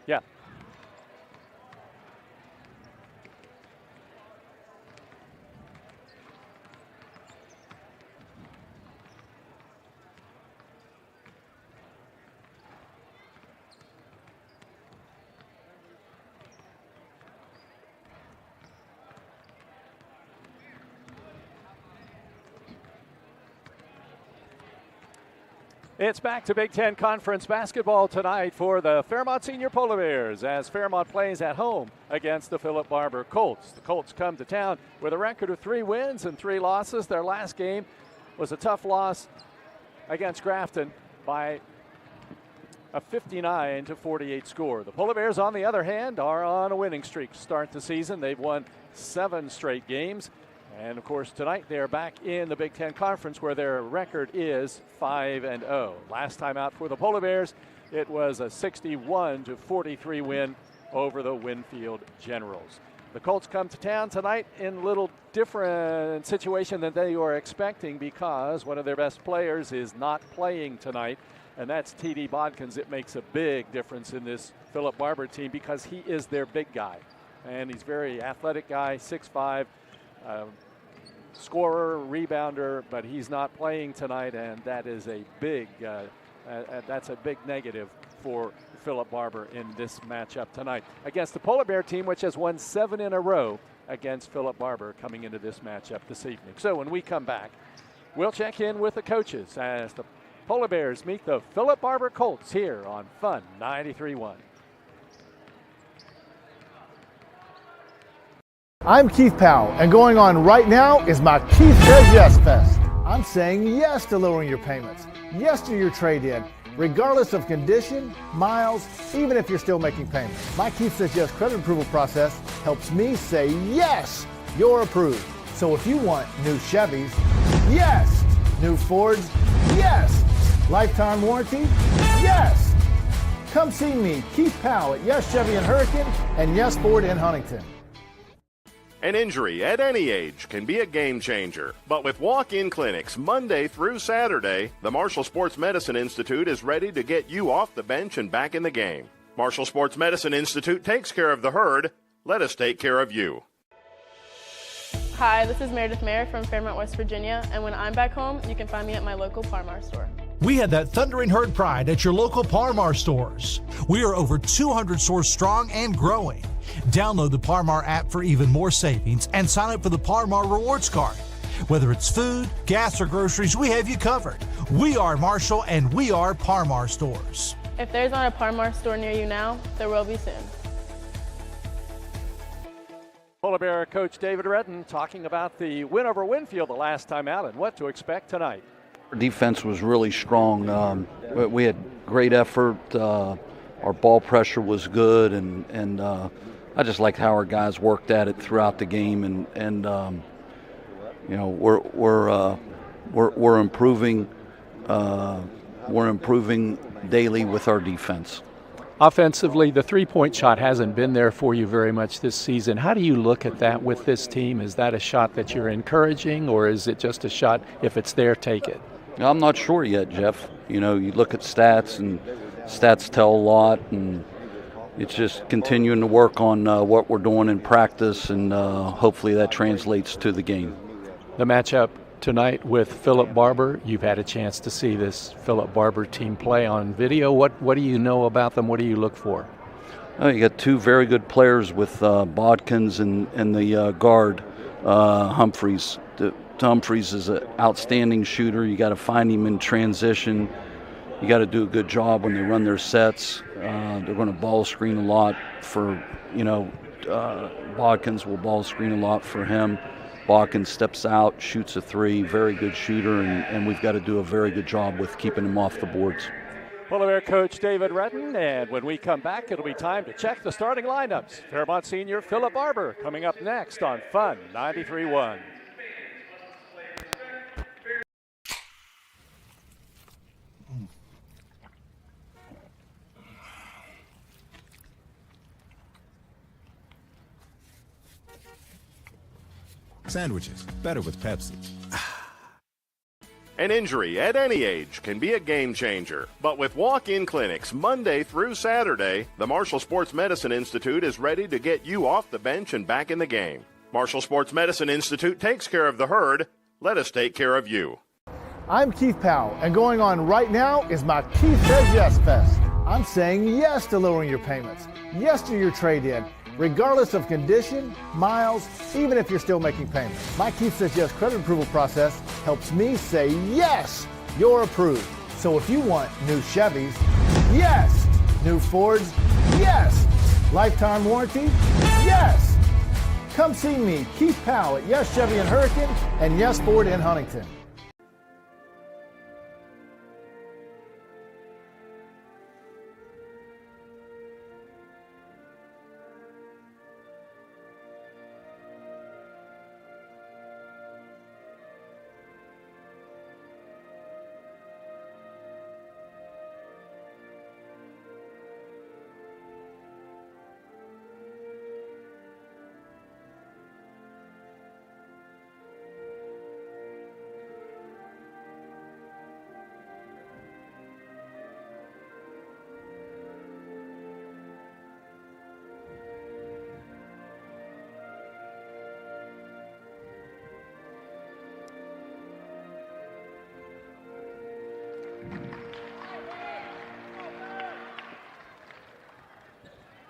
Yeah. It's back to Big Ten Conference basketball tonight for the Fairmont Senior Polar Bears as Fairmont plays at home against the Philip Barbour Colts. The Colts come to town with a record of 3 wins and 3 losses. Their last game was a tough loss against Grafton by a 59-48 score. The Polar Bears, on the other hand, are on a winning streak to start the season. They've won 7 straight games. And, of course, tonight they're back in the Big Ten Conference where their record is 5-0. Last time out for the Polar Bears, it was a 61-43 win over the Winfield Generals. The Colts come to town tonight in a little different situation than they were expecting because one of their best players is not playing tonight, and that's T.D. Bodkins. It makes a big difference in this Philip Barbour team because he is their big guy. And he's a very athletic guy, 6'5", scorer, rebounder, but he's not playing tonight, and that is a big that's a big negative for Philip Barbour in this matchup tonight against the Polar Bear team, which has won 7 in a row against Philip Barbour coming into this matchup this evening. So when we come back, we'll check in with the coaches as the Polar Bears meet the Philip Barbour Colts here on Fun 93.1. I'm Keith Powell, and going on right now is my Keith Says Yes Fest. I'm saying yes to lowering your payments, yes to your trade-in, regardless of condition, miles, even if you're still making payments. My Keith Says Yes credit approval process helps me say yes, you're approved. So if you want new Chevys, yes. New Fords, yes. Lifetime warranty, yes. Come see me, Keith Powell at Yes Chevy in Hurricane and Yes Ford in Huntington. An injury at any age can be a game changer. But with walk-in clinics Monday through Saturday, the Marshall Sports Medicine Institute is ready to get you off the bench and back in the game. Marshall Sports Medicine Institute takes care of the herd. Let us take care of you. Hi, this is Meredith Mayer from Fairmont, West Virginia, and when I'm back home, you can find me at my local Parmar store. We had that thundering herd pride at your local Parmar stores. We are over 200 stores strong and growing. Download the Parmar app for even more savings and sign up for the Parmar Rewards Card. Whether it's food, gas, or groceries, we have you covered. We are Marshall and we are Parmar stores. If there's not a Parmar store near you now, there will be soon. Polar Bear coach David Redden talking about the win over Winfield the last time out and what to expect tonight. Our defense was really strong. We had great effort. Our ball pressure was good, and I just liked how our guys worked at it throughout the game. And you know, we're improving. We're improving daily with our defense. Offensively, the three-point shot hasn't been there for you very much this season. How do you look at that with this team? Is that a shot that you're encouraging, or is it just a shot, if it's there, take it? I'm not sure yet, Jeff. You know, you look at stats, and stats tell a lot, and it's just continuing to work on what we're doing in practice, and hopefully that translates to the game. The matchup tonight with Philip Barbour, you've had a chance to see this Philip Barbour team play on video. What do you know about them? What do you look for? You got 2 very good players with Bodkins and the guard, Humphreys. Humphreys is an outstanding shooter. You got to find him in transition. You got to do a good job when they run their sets. They're going to ball screen a lot for, Bodkins will ball screen a lot for him. Bodkins steps out, shoots a 3, very good shooter, and we've got to do a very good job with keeping him off the boards. Polar Bear coach David Redden, and when we come back, it'll be time to check the starting lineups. Fairmont senior Philip Barbour coming up next on Fun 93.1. Sandwiches, better with Pepsi. An injury at any age can be a game changer. But with walk-in clinics Monday through Saturday, the Marshall Sports Medicine Institute is ready to get you off the bench and back in the game. Marshall Sports Medicine Institute takes care of the herd. Let us take care of you. I'm Keith Powell, and going on right now is my Keith Says Yes Fest. I'm saying yes to lowering your payments, yes to your trade-in, regardless of condition, miles, even if you're still making payments. My Keith Says Yes credit approval process helps me say yes, you're approved. So if you want new Chevys, yes. New Fords, yes. Lifetime warranty, yes. Come see me, Keith Powell at Yes Chevy in Hurricane and Yes Ford in Huntington.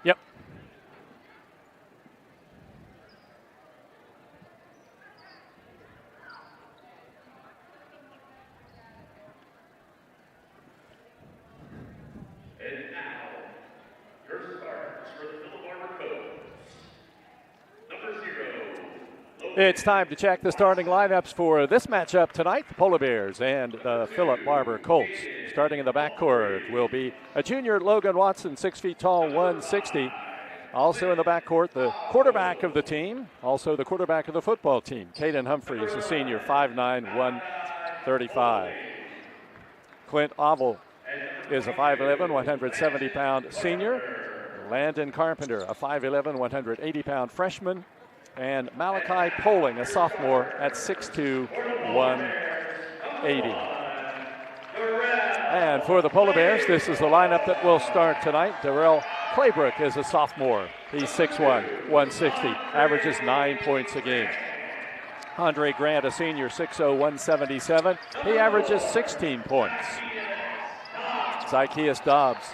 Yep. And now, your starters for the Barbour Colts. Number 0. It's time to check the starting lineups for this matchup tonight. The Polar Bears and the Philip Barbour Colts. Starting in the backcourt will be a junior, Logan Watson, 6 feet tall, 160. Also in the backcourt, the quarterback of the team, also the quarterback of the football team, Caden Humphreys, a senior, 5'9", 135. Clint Oval is a 5'11", 170-pound senior. Landon Carpenter, a 5'11", 180-pound freshman. And Malachi Poling, a sophomore, at 6'2", 180. And for the Polar Bears, this is the lineup that will start tonight. Darrell Claybrook is a sophomore. He's 6'1", 160, averages 9 points a game. Andre Grant, a senior, 6'0", 177. He averages 16 points. Zykeus Dobbs,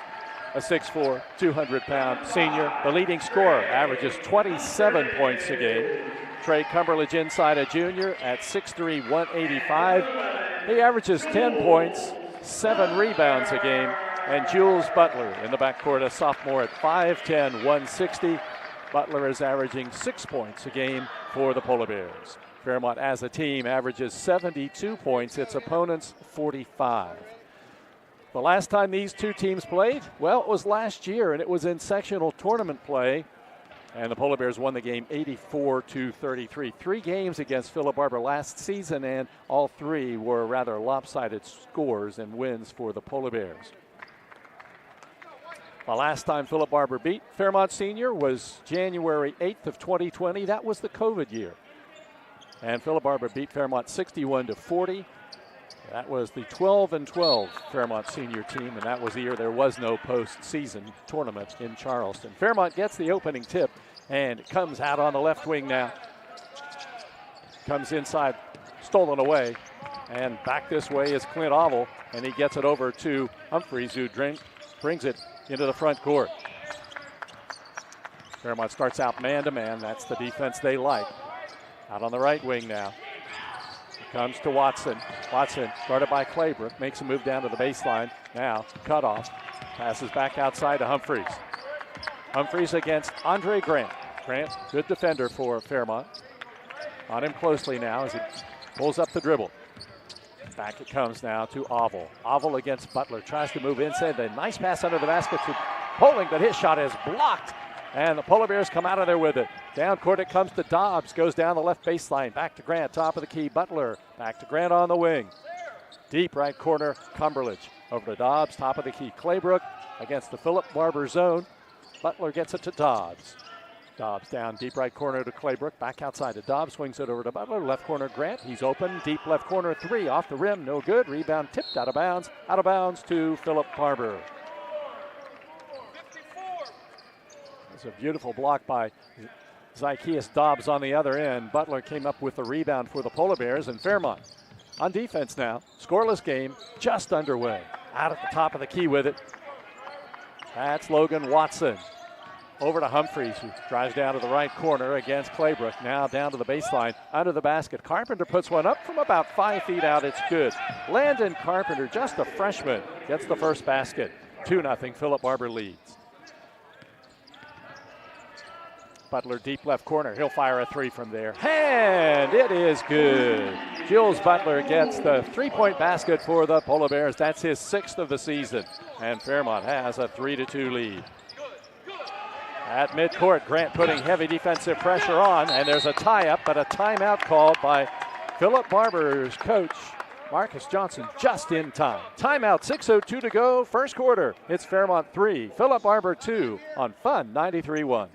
a 6'4", 200-pound senior. The leading scorer, averages 27 points a game. Trey Cumberledge inside, a junior, at 6'3", 185. He averages 10 points, 7 rebounds a game. And Jules Butler in the backcourt, a sophomore, at 5'10", 160. Butler is averaging 6 points a game for the Polar Bears. Fairmont as a team averages 72 points, its opponents 45. The last time these two teams played, well, it was last year, and it was in sectional tournament play. And the Polar Bears won the game 84-33. 3 games against Philip Barbour last season, and all 3 were rather lopsided scores and wins for the Polar Bears. The last time Philip Barbour beat Fairmont Senior was January 8th of 2020. That was the COVID year. And Philip Barbour beat Fairmont 61-40. That was the 12-12 Fairmont Senior team, and that was the year there was no postseason tournament in Charleston. Fairmont gets the opening tip, and it comes out on the left wing now. Comes inside, stolen away, and back this way is Clint Oval, and he gets it over to Humphreys, who brings it into the front court. Fairmont starts out man-to-man. That's the defense they like. Out on the right wing now. Comes to Watson. Watson, guarded by Claybrook, makes a move down to the baseline. Now, cut off. Passes back outside to Humphreys. Humphreys against Andre Grant. Grant, good defender for Fairmont. On him closely now as he pulls up the dribble. Back it comes now to Oval. Oval against Butler. Tries to move inside. A nice pass under the basket to Poling, but his shot is blocked. And the Polar Bears come out of there with it. Down court it comes to Dobbs. Goes down the left baseline. Back to Grant, top of the key. Butler. Back to Grant on the wing. Deep right corner, Cumberledge. Over to Dobbs, top of the key. Claybrook against the Philip Barbour zone. Butler gets it to Dobbs. Dobbs down deep right corner to Claybrook. Back outside to Dobbs. Swings it over to Butler. Left corner Grant. He's open. Deep left corner 3 off the rim. No good. Rebound tipped out of bounds. Out of bounds to Philip Barbour. It's a beautiful block by Zykeus Dobbs on the other end. Butler came up with the rebound for the Polar Bears, and Fairmont on defense now. Scoreless game just underway. Out at the top of the key with it. That's Logan Watson. Over to Humphreys, who drives down to the right corner against Claybrook. Now down to the baseline, under the basket. Carpenter puts one up from about 5 feet out. It's good. Landon Carpenter, just a freshman, gets the first basket. 2-0, Philip Barbour leads. Butler deep left corner. He'll fire a 3 from there. And it is good. Jules Butler gets the 3-point basket for the Polar Bears. That's his 6th of the season. And Fairmont has a 3-2 lead. At midcourt, Grant putting heavy defensive pressure on, and there's a tie-up, but a timeout called by Philip Barbour's coach, Marcus Johnson, just in time. Timeout, 6:02 to go, first quarter. It's Fairmont 3, Philip Barbour 2 on Fun 93.1.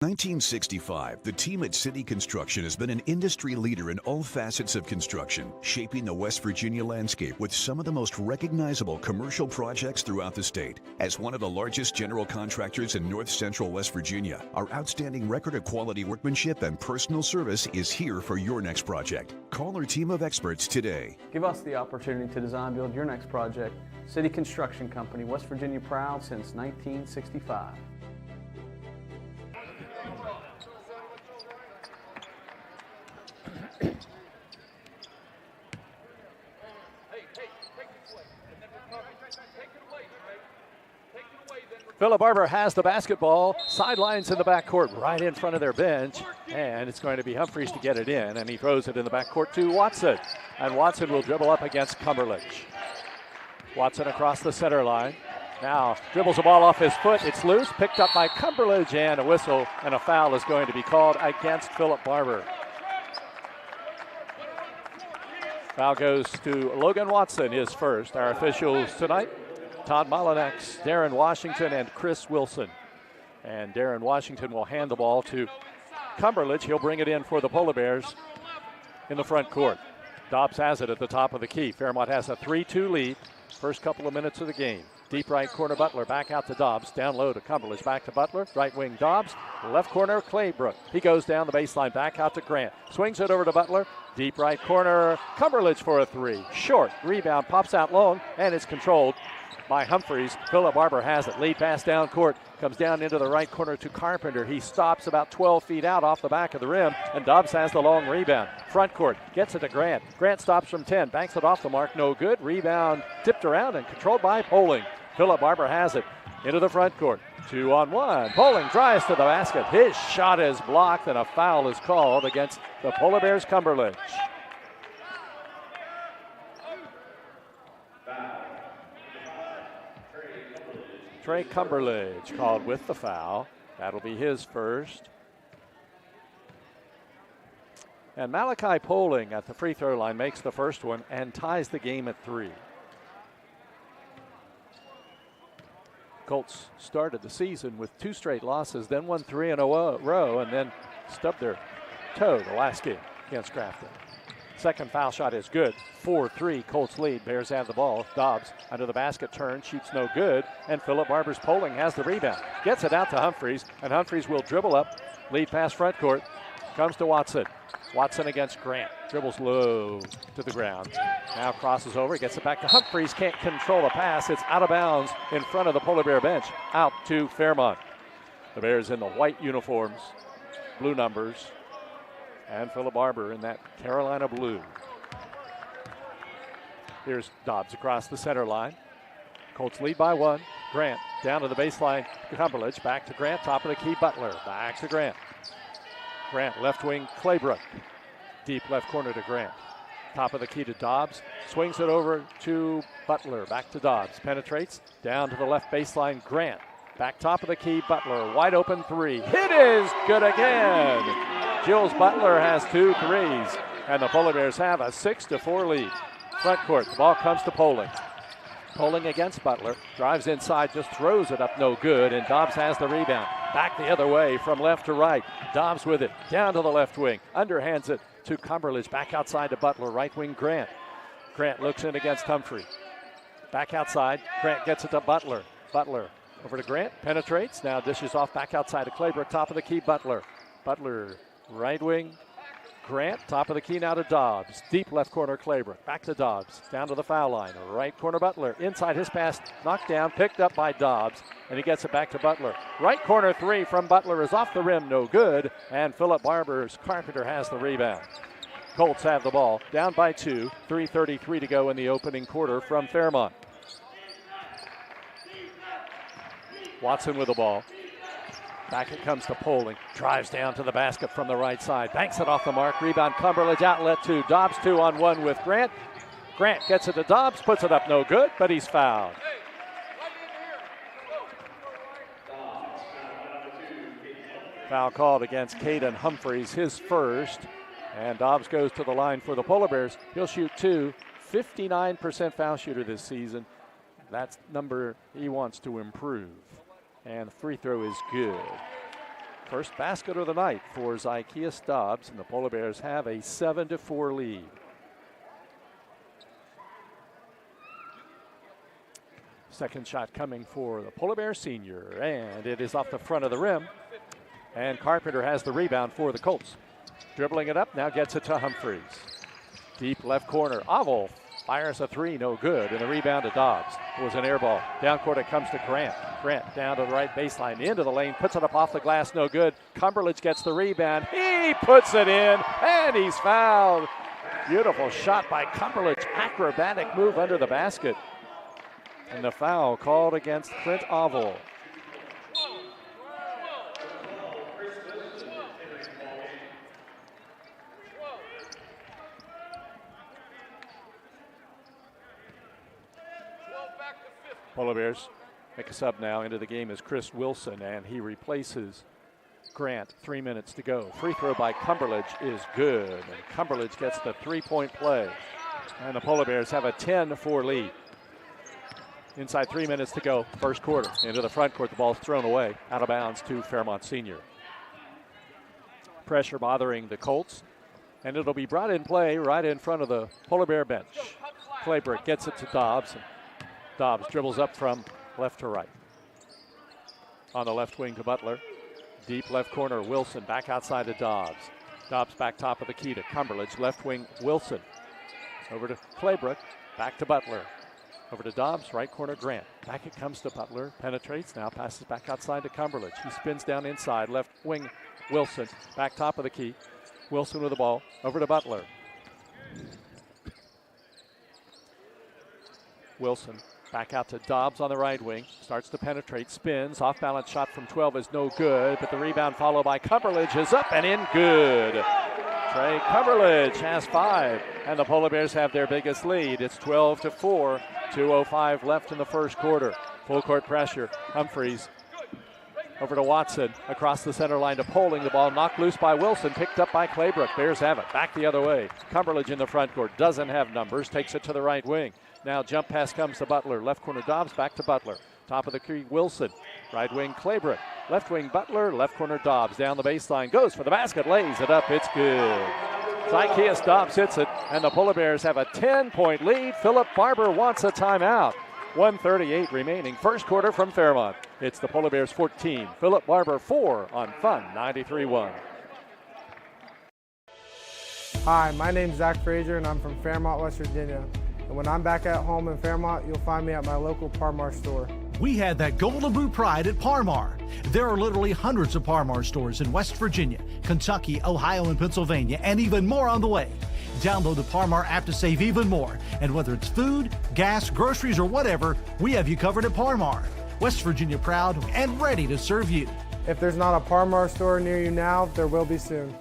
1965, the team at City Construction has been an industry leader in all facets of construction, shaping the West Virginia landscape with some of the most recognizable commercial projects throughout the state. As one of the largest general contractors in North Central West Virginia, our outstanding record of quality workmanship and personal service is here for your next project. Call our team of experts today. Give us the opportunity to design build your next project. City Construction Company, West Virginia proud since 1965. Philip Barbour has the basketball, sidelines in the backcourt, right in front of their bench, and it's going to be Humphreys to get it in, and he throws it in the backcourt to Watson, and Watson will dribble up against Cumberledge. Watson across the center line, now dribbles the ball off his foot, it's loose, picked up by Cumberledge, and a whistle and a foul is going to be called against Philip Barbour. Foul goes to Logan Watson, his first. Our officials tonight, Todd Molinex, Darren Washington, and Chris Wilson. And Darren Washington will hand the ball to Cumberledge. He'll bring it in for the Polar Bears in the front court. Dobbs has it at the top of the key. Fairmont has a 3-2 lead. First couple of minutes of the game. Deep right corner Butler, back out to Dobbs. Down low to Cumberledge, back to Butler. Right wing Dobbs. Left corner Claybrook. He goes down the baseline, back out to Grant. Swings it over to Butler. Deep right corner, Cumberledge for a 3. Short, rebound, pops out long, and it's controlled by Humphreys. Philip Barbour has it. Lead pass down court. Comes down into the right corner to Carpenter. He stops about 12 feet out off the back of the rim, and Dobbs has the long rebound. Front court, gets it to Grant. Grant stops from 10, banks it off the mark, no good. Rebound tipped around and controlled by Poling. Philip Barbour has it into the front court. 2-on-1. Poling drives to the basket. His shot is blocked, and a foul is called against the Polar Bears Cumberledge. Trey Cumberledge called with the foul. That'll be his first. And Malachi Poling at the free throw line makes the first one and ties the game at 3. Colts started the season with 2 straight losses, then won 3 in a row, and then stubbed their toe the last game against Grafton. Second foul shot is good. 4-3, Colts lead. Bears have the ball. Dobbs under the basket, turn, shoots no good. And Philip Barbour's Poling has the rebound. Gets it out to Humphreys, and Humphreys will dribble up. Lead pass front court. Comes to Watson. Watson against Grant. Dribbles low to the ground. Now crosses over, gets it back to Humphreys. Can't control the pass. It's out of bounds in front of the Polar Bear bench. Out to Fairmont. The Bears in the white uniforms, blue numbers. And Philip Barbour in that Carolina blue. Here's Dobbs across the center line. Colts lead by 1. Grant down to the baseline. Cumberledge back to Grant. Top of the key, Butler. Back to Grant. Grant left wing, Claybrook. Deep left corner to Grant. Top of the key to Dobbs. Swings it over to Butler. Back to Dobbs. Penetrates down to the left baseline. Grant. Back top of the key, Butler. Wide open 3. Hit is good again. Jules Butler has 2 threes, and the Polar Bears have a 6-4 lead. Front court, the ball comes to Poling. Poling against Butler. Drives inside, just throws it up, no good. And Dobbs has the rebound. Back the other way from left to right. Dobbs with it. Down to the left wing. Underhands it to Cumberledge. Back outside to Butler. Right wing Grant. Grant looks in against Humphrey. Back outside. Grant gets it to Butler. Butler over to Grant. Penetrates. Now dishes off back outside to Claybrook. Top of the key, Butler. Butler, right wing. Grant, top of the key now to Dobbs. Deep left corner, Claybrook. Back to Dobbs. Down to the foul line. Right corner, Butler. Inside his pass, knocked down, picked up by Dobbs, and he gets it back to Butler. Right corner three from Butler is off the rim, no good, and Philip Barber's Carpenter has the rebound. Colts have the ball, down by 2, 3:33 to go in the opening quarter from Fairmont. Watson with the ball. Back it comes to Poling. Drives down to the basket from the right side. Banks it off the mark. Rebound Cumberledge. Outlet to Dobbs. 2-on-1 with Grant. Grant gets it to Dobbs. Puts it up no good, but he's fouled. Foul called against Caden Humphreys, his first. And Dobbs goes to the line for the Polar Bears. He'll shoot 2. 59% foul shooter this season. That's number he wants to improve. And the free throw is good. First basket of the night for Zykeus Dobbs, and the Polar Bears have a 7-4 lead. Second shot coming for the Polar Bear senior, and it is off the front of the rim. And Carpenter has the rebound for the Colts. Dribbling it up, now gets it to Humphreys. Deep left corner, Oval fires a 3, no good, and the rebound to Dobbs. It was an air ball. Down court it comes to Grant. Grant down to the right baseline, into the lane, puts it up off the glass, no good. Cumberledge gets the rebound. He puts it in, and he's fouled. Beautiful shot by Cumberledge. Acrobatic move under the basket. And the foul called against Clint Oval. Polar Bears make a sub now. Into the game is Chris Wilson, and he replaces Grant. 3 minutes to go. Free throw by Cumberledge is good, and Cumberledge gets the three-point play. And the Polar Bears have a 10-4 lead. Inside 3 minutes to go, first quarter. Into the front court, the ball's thrown away, out of bounds to Fairmont Senior. Pressure bothering the Colts, and it'll be brought in play right in front of the Polar Bear bench. Claybrook gets it to Dobbs. Dobbs dribbles up from left to right. On the left wing to Butler. Deep left corner, Wilson back outside to Dobbs. Dobbs back top of the key to Cumberledge. Left wing, Wilson. Over to Claybrook, back to Butler. Over to Dobbs, right corner, Grant. Back it comes to Butler, penetrates, now passes back outside to Cumberledge. He spins down inside, left wing, Wilson. Back top of the key, Wilson with the ball, over to Butler. Wilson. Back out to Dobbs on the right wing. Starts to penetrate, spins. Off balance shot from 12 is no good, but the rebound followed by Cumberledge is up and in, good. Trey Cumberledge has 5, and the Polar Bears have their biggest lead. It's 12-4. 2:05 left in the first quarter. Full court pressure. Humphreys over to Watson. Across the center line to Poling. The ball knocked loose by Wilson. Picked up by Claybrook. Bears have it. Back the other way. Cumberledge in the front court. Doesn't have numbers. Takes it to the right wing. Now jump pass comes to Butler. Left corner Dobbs. Back to Butler. Top of the key Wilson. Right wing Claybrook. Left wing Butler. Left corner Dobbs. Down the baseline. Goes for the basket. Lays it up. It's good. Zykeus Dobbs hits it. And the Polar Bears have a 10-point lead. Philip Barbour wants a timeout. 1:38 remaining. First quarter from Fairmont. It's the Polar Bears 14. Philip Barbour 4 on Fun 93.1. Hi, my name's Zach Frazier and I'm from Fairmont, West Virginia. And when I'm back at home in Fairmont, you'll find me at my local Parmar store. We had that Golden Boot pride at Parmar. There are literally hundreds of Parmar stores in West Virginia, Kentucky, Ohio, and Pennsylvania, and even more on the way. Download the Parmar app to save even more. And whether it's food, gas, groceries, or whatever, we have you covered at Parmar. West Virginia proud and ready to serve you. If there's not a Parmar store near you now, there will be soon.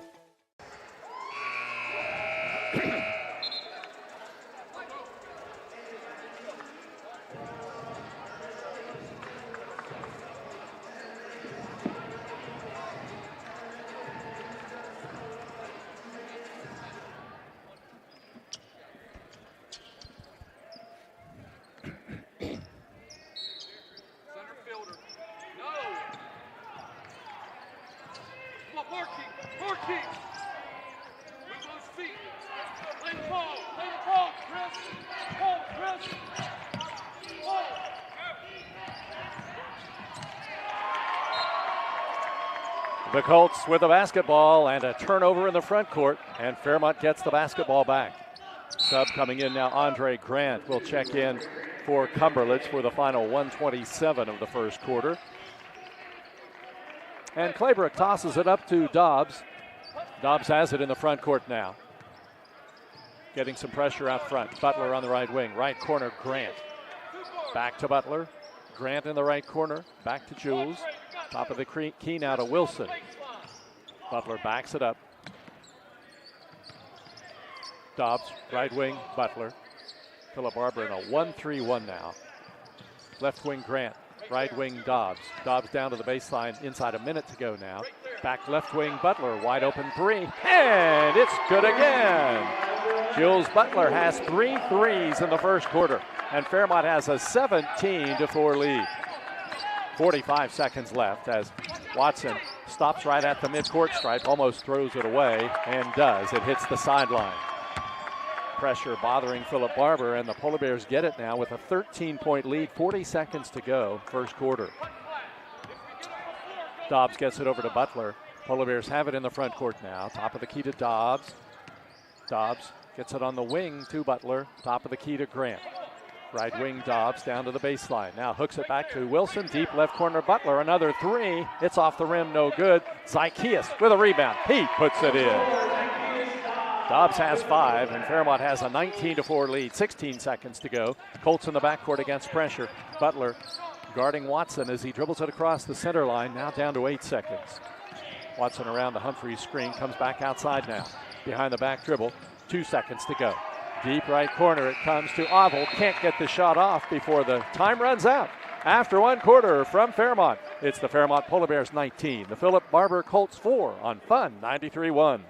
The Colts with the basketball and a turnover in the front court, and Fairmont gets the basketball back. Sub coming in now, Andre Grant will check in for Cumberledge for the final 1:27 of the first quarter. And Claybrook tosses it up to Dobbs. Dobbs has it in the front court now. Getting some pressure out front. Butler on the right wing. Right corner, Grant. Back to Butler. Grant in the right corner. Back to Jules. Top of the key now to Wilson. Butler backs it up. Dobbs, right wing, Butler. Philip Barbour in a 1-3-1 now. Left wing, Grant. Right wing, Dobbs. Dobbs down to the baseline, inside a minute to go now. Back left wing, Butler, wide open three, and it's good again. Jules Butler has 3 threes in the first quarter, and Fairmont has a 17-4 lead. 45 seconds left as Watson stops right at the midcourt stripe, almost throws it away, and does. It hits the sideline. Pressure bothering Philip Barbour, and the Polar Bears get it now with a 13-point lead, 40 seconds to go, first quarter. Dobbs gets it over to Butler. Polar Bears have it in the front court now. Top of the key to Dobbs. Dobbs gets it on the wing to Butler. Top of the key to Grant. Right wing, Dobbs down to the baseline. Now hooks it back to Wilson. Deep left corner, Butler. Another three. It's off the rim, no good. Zykeas with a rebound. He puts it in. Dobbs has 5, and Fairmont has a 19-4 lead. 16 seconds to go. Colts in the backcourt against pressure. Butler guarding Watson as he dribbles it across the center line. Now down to 8 seconds. Watson around the Humphreys screen. Comes back outside now. Behind the back dribble. 2 seconds to go. Deep right corner. It comes to Oval. Can't get the shot off before the time runs out. After 1 quarter from Fairmont, it's the Fairmont Polar Bears 19. The Philip Barbour Colts 4 on Fun 93.1.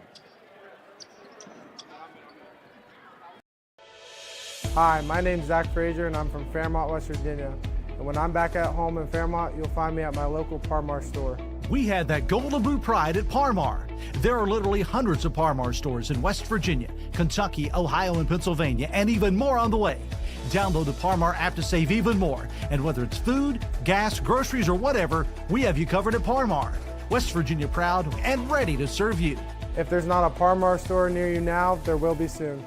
Hi, my name's Zach Frazier and I'm from Fairmont, West Virginia. And when I'm back at home in Fairmont, you'll find me at my local Parmar store. We had that golden boot pride at Parmar. There are literally hundreds of Parmar stores in West Virginia, Kentucky, Ohio, and Pennsylvania, and even more on the way. Download the Parmar app to save even more. And whether it's food, gas, groceries, or whatever, we have you covered at Parmar. West Virginia proud and ready to serve you. If there's not a Parmar store near you now, there will be soon.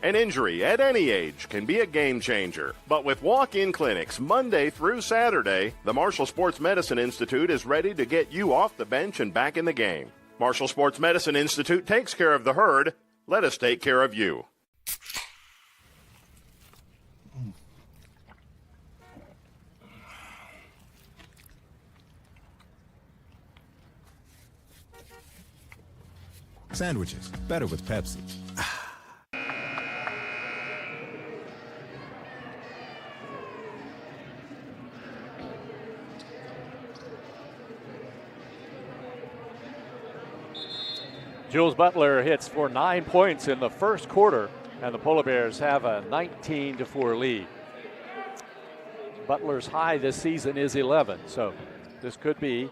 An injury at any age can be a game changer. But with walk-in clinics Monday through Saturday, the Marshall Sports Medicine Institute is ready to get you off the bench and back in the game. Marshall Sports Medicine Institute takes care of the herd. Let us take care of you. Sandwiches, better with Pepsi. Jules Butler hits for 9 points in the first quarter, and the Polar Bears have a 19-4 lead. Butler's high this season is 11, so this could be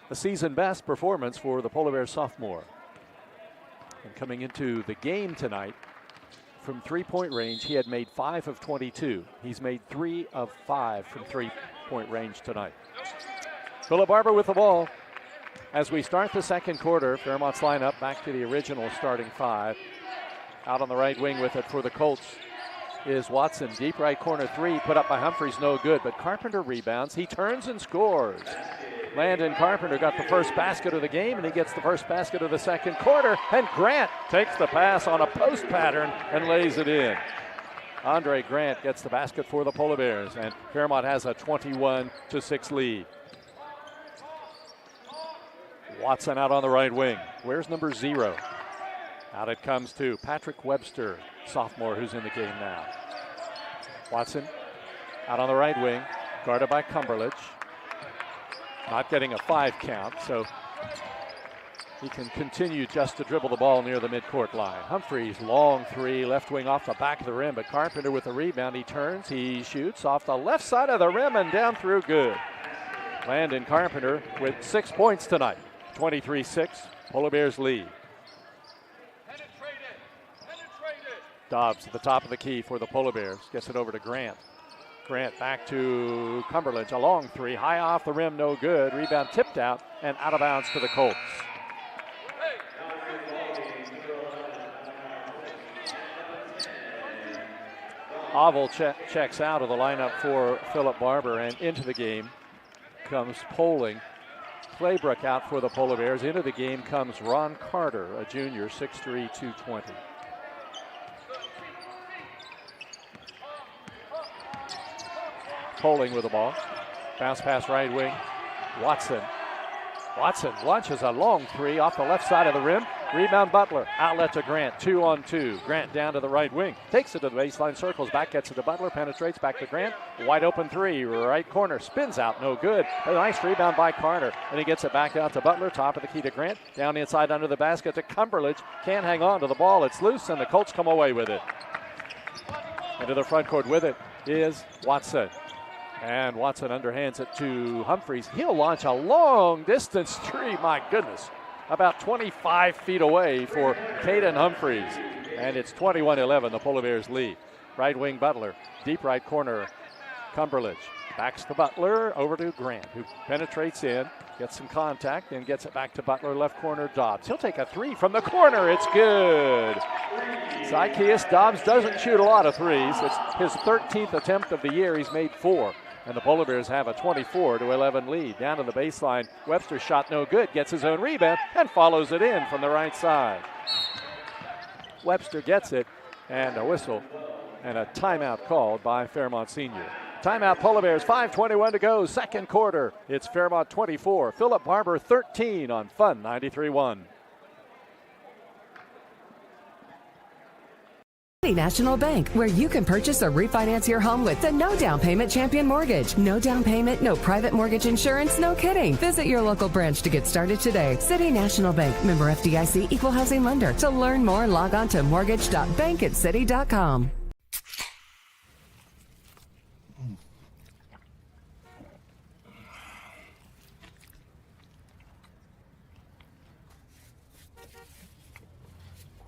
a season best performance for the Polar Bears sophomore. And coming into the game tonight, from three-point range, he had made 5 of 22. He's made 3 of 5 from three-point range tonight. Philip Barbour with the ball. As we start the second quarter, Fairmont's lineup back to the original starting 5. Out on the right wing with it for the Colts is Watson. Deep right corner three, put up by Humphreys, no good, but Carpenter rebounds. He turns and scores. Landon Carpenter got the first basket of the game, and he gets the first basket of the second quarter, and Grant takes the pass on a post pattern and lays it in. Andre Grant gets the basket for the Polar Bears, and Fairmont has a 21-6 lead. Watson out on the right wing. Where's number 0? Out it comes to Patrick Webster, sophomore, who's in the game now. Watson out on the right wing, guarded by Cumberledge. Not getting a 5 count, so he can continue just to dribble the ball near the midcourt line. Humphreys, long three, left wing off the back of the rim, but Carpenter with the rebound. He turns, he shoots off the left side of the rim and down through, good. Landon Carpenter with 6 points tonight. 23-6, Polar Bears lead. Dobbs at the top of the key for the Polar Bears. Gets it over to Grant. Grant back to Cumberledge. A long three, high off the rim, no good. Rebound tipped out and out of bounds to the Colts. Oval checks out of the lineup for Philip Barbour, and into the game comes Poling. Claybrook out for the Polar Bears. Into the game comes Ron Carter, a junior, 6'3", 220. Poling with the ball. Bounce pass right wing. Watson launches a long three off the left side of the rim. Rebound Butler. Outlet to Grant. 2-on-2. Grant down to the right wing. Takes it to the baseline. Circles back. Gets it to Butler. Penetrates back to Grant. Wide open three. Right corner. Spins out. No good. A nice rebound by Carter. And he gets it back out to Butler. Top of the key to Grant. Down inside under the basket to Cumberledge. Can't hang on to the ball. It's loose and the Colts come away with it. Into the front court with it is Watson. And Watson underhands it to Humphreys. He'll launch a long distance three. My goodness. About 25 feet away for Caden Humphreys. And it's 21-11, the Polar Bears lead. Right wing Butler. Deep right corner Cumberledge. Backs to Butler over to Grant, who penetrates in, gets some contact, and gets it back to Butler. Left corner Dobbs. He'll take a three from the corner. It's good. Zykeus Dobbs doesn't shoot a lot of threes. It's his 13th attempt of the year. He's made 4. And the Polar Bears have a 24-11 lead. Down to the baseline. Webster shot no good. Gets his own rebound and follows it in from the right side. Webster gets it, and a whistle and a timeout called by Fairmont Senior. Timeout Polar Bears, 5:21 to go, second quarter. It's Fairmont 24, Philip Barbour 13 on Fun 93.1. City National Bank, where you can purchase or refinance your home with the no down payment Champion Mortgage. No down payment, no private mortgage insurance, no kidding. Visit your local branch to get started today. City National Bank, member FDIC, equal housing lender. To learn more, log on to mortgage.bankatcity.com.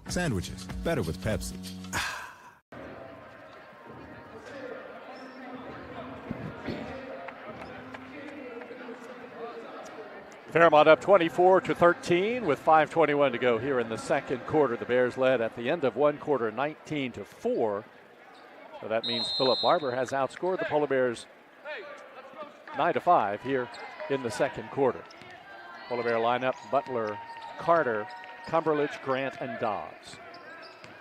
Sandwiches, better with Pepsi. Fairmont up 24-13 with 5:21 to go here in the second quarter. The Bears led at the end of one quarter 19-4. So that means Philip Barbour has outscored the Polar Bears 9-5 here in the second quarter. Polar Bear lineup: Butler, Carter, Cumberledge, Grant, and Dobbs.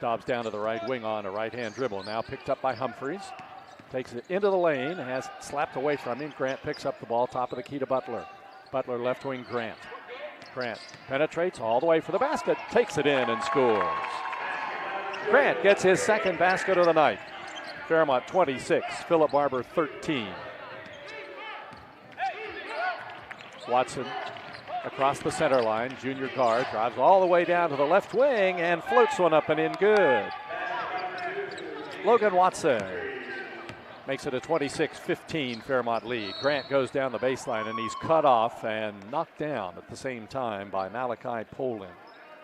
Dobbs down to the right wing on a right-hand dribble. Now picked up by Humphreys. Takes it into the lane, has slapped away from him. Grant picks up the ball, top of the key to Butler. Butler left wing Grant. Grant penetrates all the way for the basket, takes it in and scores. Grant gets his second basket of the night. Fairmont 26, Philip Barbour 13. Watson across the center line, junior guard, drives all the way down to the left wing and floats one up and in good. Logan Watson makes it a 26-15 Fairmont lead. Grant goes down the baseline and he's cut off and knocked down at the same time by Malachi Poling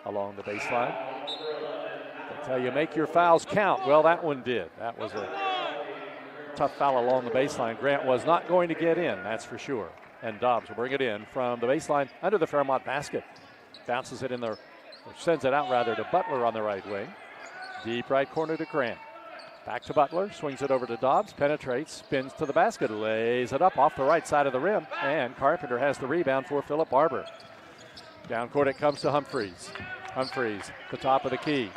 along the baseline. They tell you make your fouls count. Well, that one did. That was a tough foul along the baseline. Grant was not going to get in, that's for sure. And Dobbs will bring it in from the baseline under the Fairmont basket. Bounces it in there, or sends it out rather, to Butler on the right wing. Deep right corner to Grant. Back to Butler, swings it over to Dobbs, penetrates, spins to the basket, lays it up off the right side of the rim, and Carpenter has the rebound for Philip Barbour. Down court it comes to Humphreys. Humphreys, the top of the key.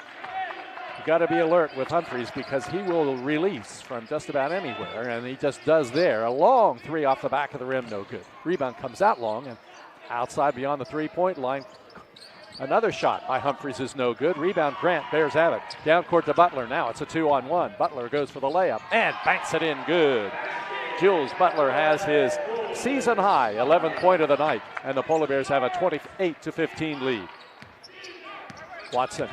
You got to be alert with Humphreys because he will release from just about anywhere, and he just does there. A long three off the back of the rim, no good. Rebound comes out long and outside beyond the three-point line. Another shot by Humphreys is no good. Rebound, Grant, Bears have it. Down court to Butler. Now it's a 2-on-1. Butler goes for the layup and banks it in good. Jules Butler has his season high 11th point of the night, and the Polar Bears have a 28-15 lead. Watson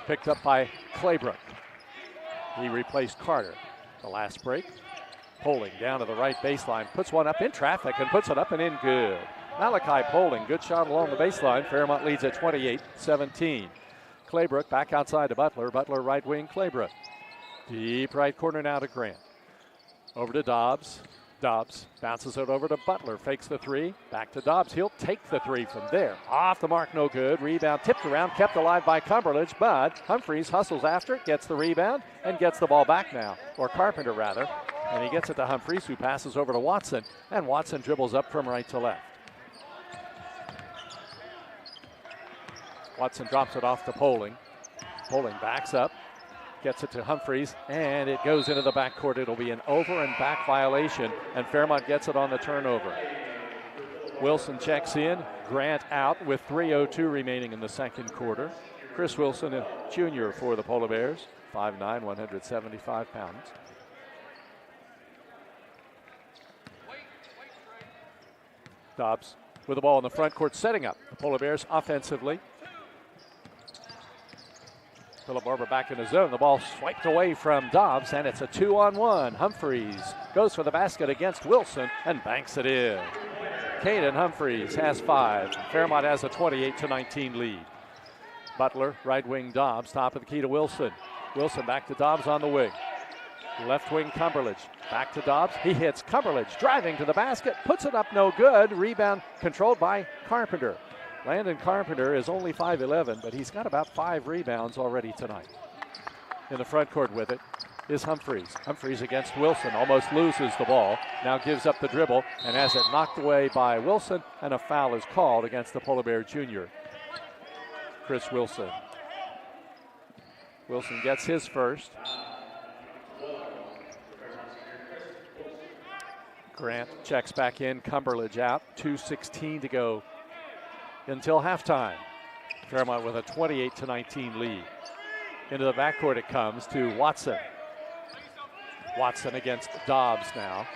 picked up by Claybrook. He replaced Carter. The last break. Poling down to the right baseline, puts one up in traffic and puts it up and in good. Malachi Poling, good shot along the baseline. Fairmont leads at 28-17. Claybrook back outside to Butler. Butler right wing, Claybrook. Deep right corner now to Grant. Over to Dobbs. Dobbs bounces it over to Butler. Fakes the three. Back to Dobbs. He'll take the three from there. Off the mark, no good. Rebound tipped around, kept alive by Cumberledge, but Humphreys hustles after it, gets the rebound, and gets the ball back now. Or Carpenter, rather. And he gets it to Humphreys, who passes over to Watson. And Watson dribbles up from right to left. Watson drops it off to Poling. Poling backs up. Gets it to Humphreys, and it goes into the backcourt. It'll be an over and back violation, and Fairmont gets it on the turnover. Wilson checks in, Grant out with 3:02 remaining in the second quarter. Chris Wilson, a junior for the Polar Bears, 5'9", 175 pounds. Dobbs with the ball in the front court, setting up the Polar Bears offensively. Philip Barbour back in the zone. The ball swiped away from Dobbs, and it's a 2-on-1. Humphreys goes for the basket against Wilson and banks it in. Caden Humphreys has 5. Fairmont has a 28-19 lead. Butler, right wing Dobbs, top of the key to Wilson. Wilson back to Dobbs on the wing. Left wing Cumberledge, back to Dobbs. He hits Cumberledge, driving to the basket, puts it up no good. Rebound controlled by Carpenter. Landon Carpenter is only 5'11", but he's got about 5 rebounds already tonight. In the front court with it is Humphreys. Humphreys against Wilson, almost loses the ball. Now gives up the dribble and has it knocked away by Wilson, and a foul is called against the Polar Bear junior, Chris Wilson. Wilson gets his first. Grant checks back in, Cumberledge out, 2:16 to go until halftime. Fairmont with a 28-19 lead. Into the backcourt it comes to Watson. Watson against Dobbs now.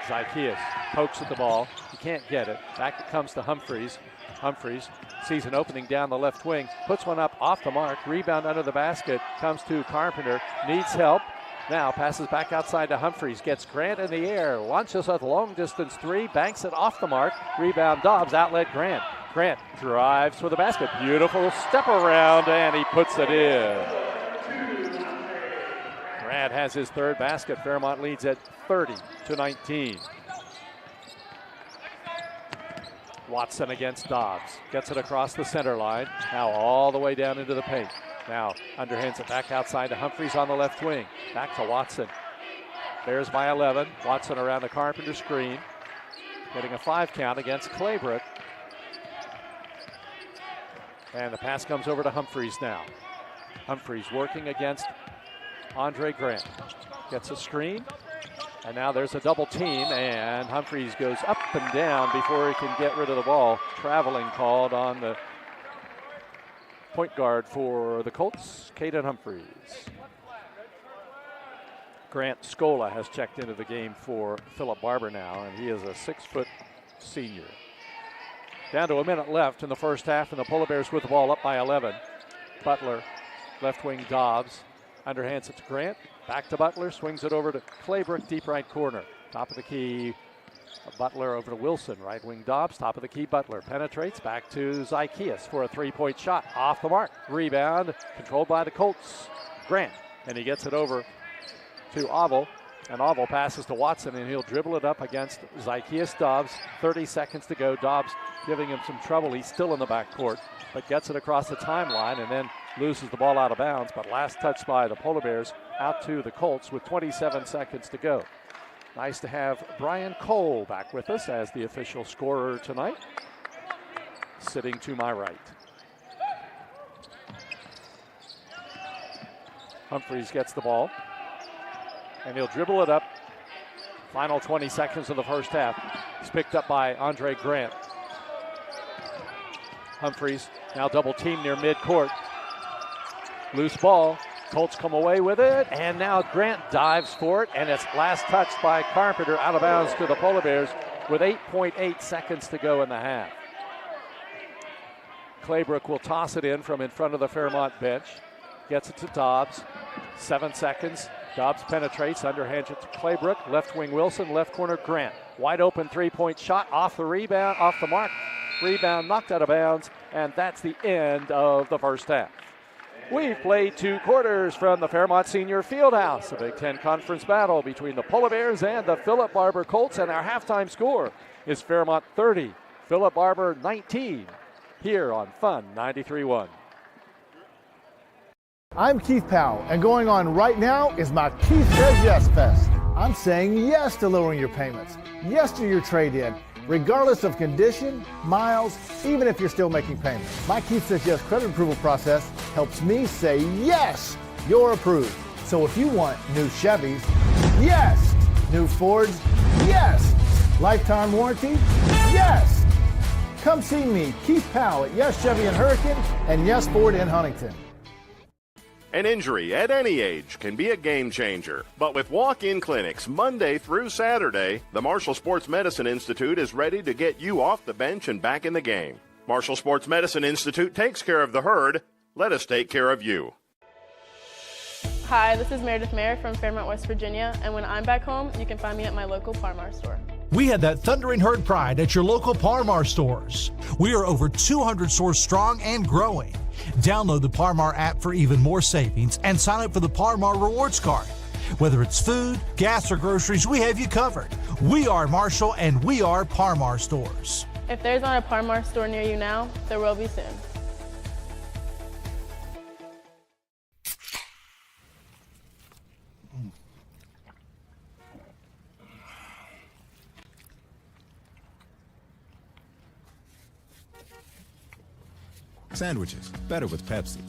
Zykeas pokes at the ball. He can't get it. Back it comes to Humphreys. Humphreys sees an opening down the left wing. Puts one up off the mark. Rebound under the basket. Comes to Carpenter. Needs help. Now passes back outside to Humphreys. Gets Grant in the air. Launches a long distance three. Banks it off the mark. Rebound Dobbs. Outlet Grant. Grant drives for the basket. Beautiful step around, and he puts it in. Grant has his third basket. Fairmont leads at 30-19. Watson against Dobbs. Gets it across the center line. Now all the way down into the paint. Now underhands it back outside to Humphreys on the left wing. Back to Watson. Bears by 11. Watson around the Carpenter screen. Getting a 5 count against Claybrook. And the pass comes over to Humphreys now. Humphreys working against Andre Grant. Gets a screen. And now there's a double team, and Humphreys goes up and down before he can get rid of the ball. Traveling called on the point guard for the Colts, Caden Humphreys. Grant Scola has checked into the game for Philip Barbour now, and he is a 6-foot senior. Down to a minute left in the first half, and the Polar Bears with the ball up by 11. Butler, left wing Dobbs, underhands it to Grant. Back to Butler, swings it over to Claybrook, deep right corner. Top of the key, Butler over to Wilson. Right wing Dobbs, top of the key, Butler. Penetrates back to Zykeas for a 3-point shot. Off the mark. Rebound, controlled by the Colts. Grant, and he gets it over to Oval. And Oval passes to Watson, and he'll dribble it up against Zykeas Dobbs. 30 seconds to go. Dobbs giving him some trouble. He's still in the backcourt, but gets it across the timeline and then loses the ball out of bounds. But last touch by the Polar Bears out to the Colts with 27 seconds to go. Nice to have Brian Cole back with us as the official scorer tonight, sitting to my right. Humphreys gets the ball, and he'll dribble it up. Final 20 seconds of the first half. It's picked up by Andre Grant. Humphreys now double team near midcourt. Loose ball. Colts come away with it, and now Grant dives for it, and it's last touched by Carpenter out of bounds to the Polar Bears with 8.8 seconds to go in the half. Claybrook will toss it in from in front of the Fairmont bench. Gets it to Dobbs. 7 seconds. Dobbs penetrates, underhands it to Claybrook. Left wing Wilson, left corner Grant. Wide open 3-point shot off the rebound, off the mark. Rebound knocked out of bounds, and that's the end of the first half. We've played 2 quarters from the Fairmont Senior Fieldhouse, a Big Ten Conference battle between the Polar Bears and the Philip Barbour Colts, and our halftime score is Fairmont 30, Philip Barbour 19, here on Fun 93.1. I'm Keith Powell, and going on right now is my Keith Says Yes Fest. I'm saying yes to lowering your payments, yes to your trade-in, regardless of condition, miles, even if you're still making payments. My Keith Says Yes credit approval process helps me say yes, you're approved. So if you want new Chevys, yes. New Fords, yes. Lifetime warranty, yes. Come see me, Keith Powell at Yes Chevy in Hurricane and Yes Ford in Huntington. An injury at any age can be a game changer. But with walk-in clinics Monday through Saturday, the Marshall Sports Medicine Institute is ready to get you off the bench and back in the game. Marshall Sports Medicine Institute takes care of the herd. Let us take care of you. Hi, this is Meredith Mayer from Fairmont, West Virginia, and when I'm back home, you can find me at my local Parmar store. We had that thundering herd pride at your local Parmar stores. We are over 200 stores strong and growing. Download the Parmar app for even more savings and sign up for the Parmar Rewards Card. Whether it's food, gas, or groceries, we have you covered. We are Marshall and we are Parmar stores. If there's not a Parmar store near you now, there will be soon. Sandwiches, better with Pepsi.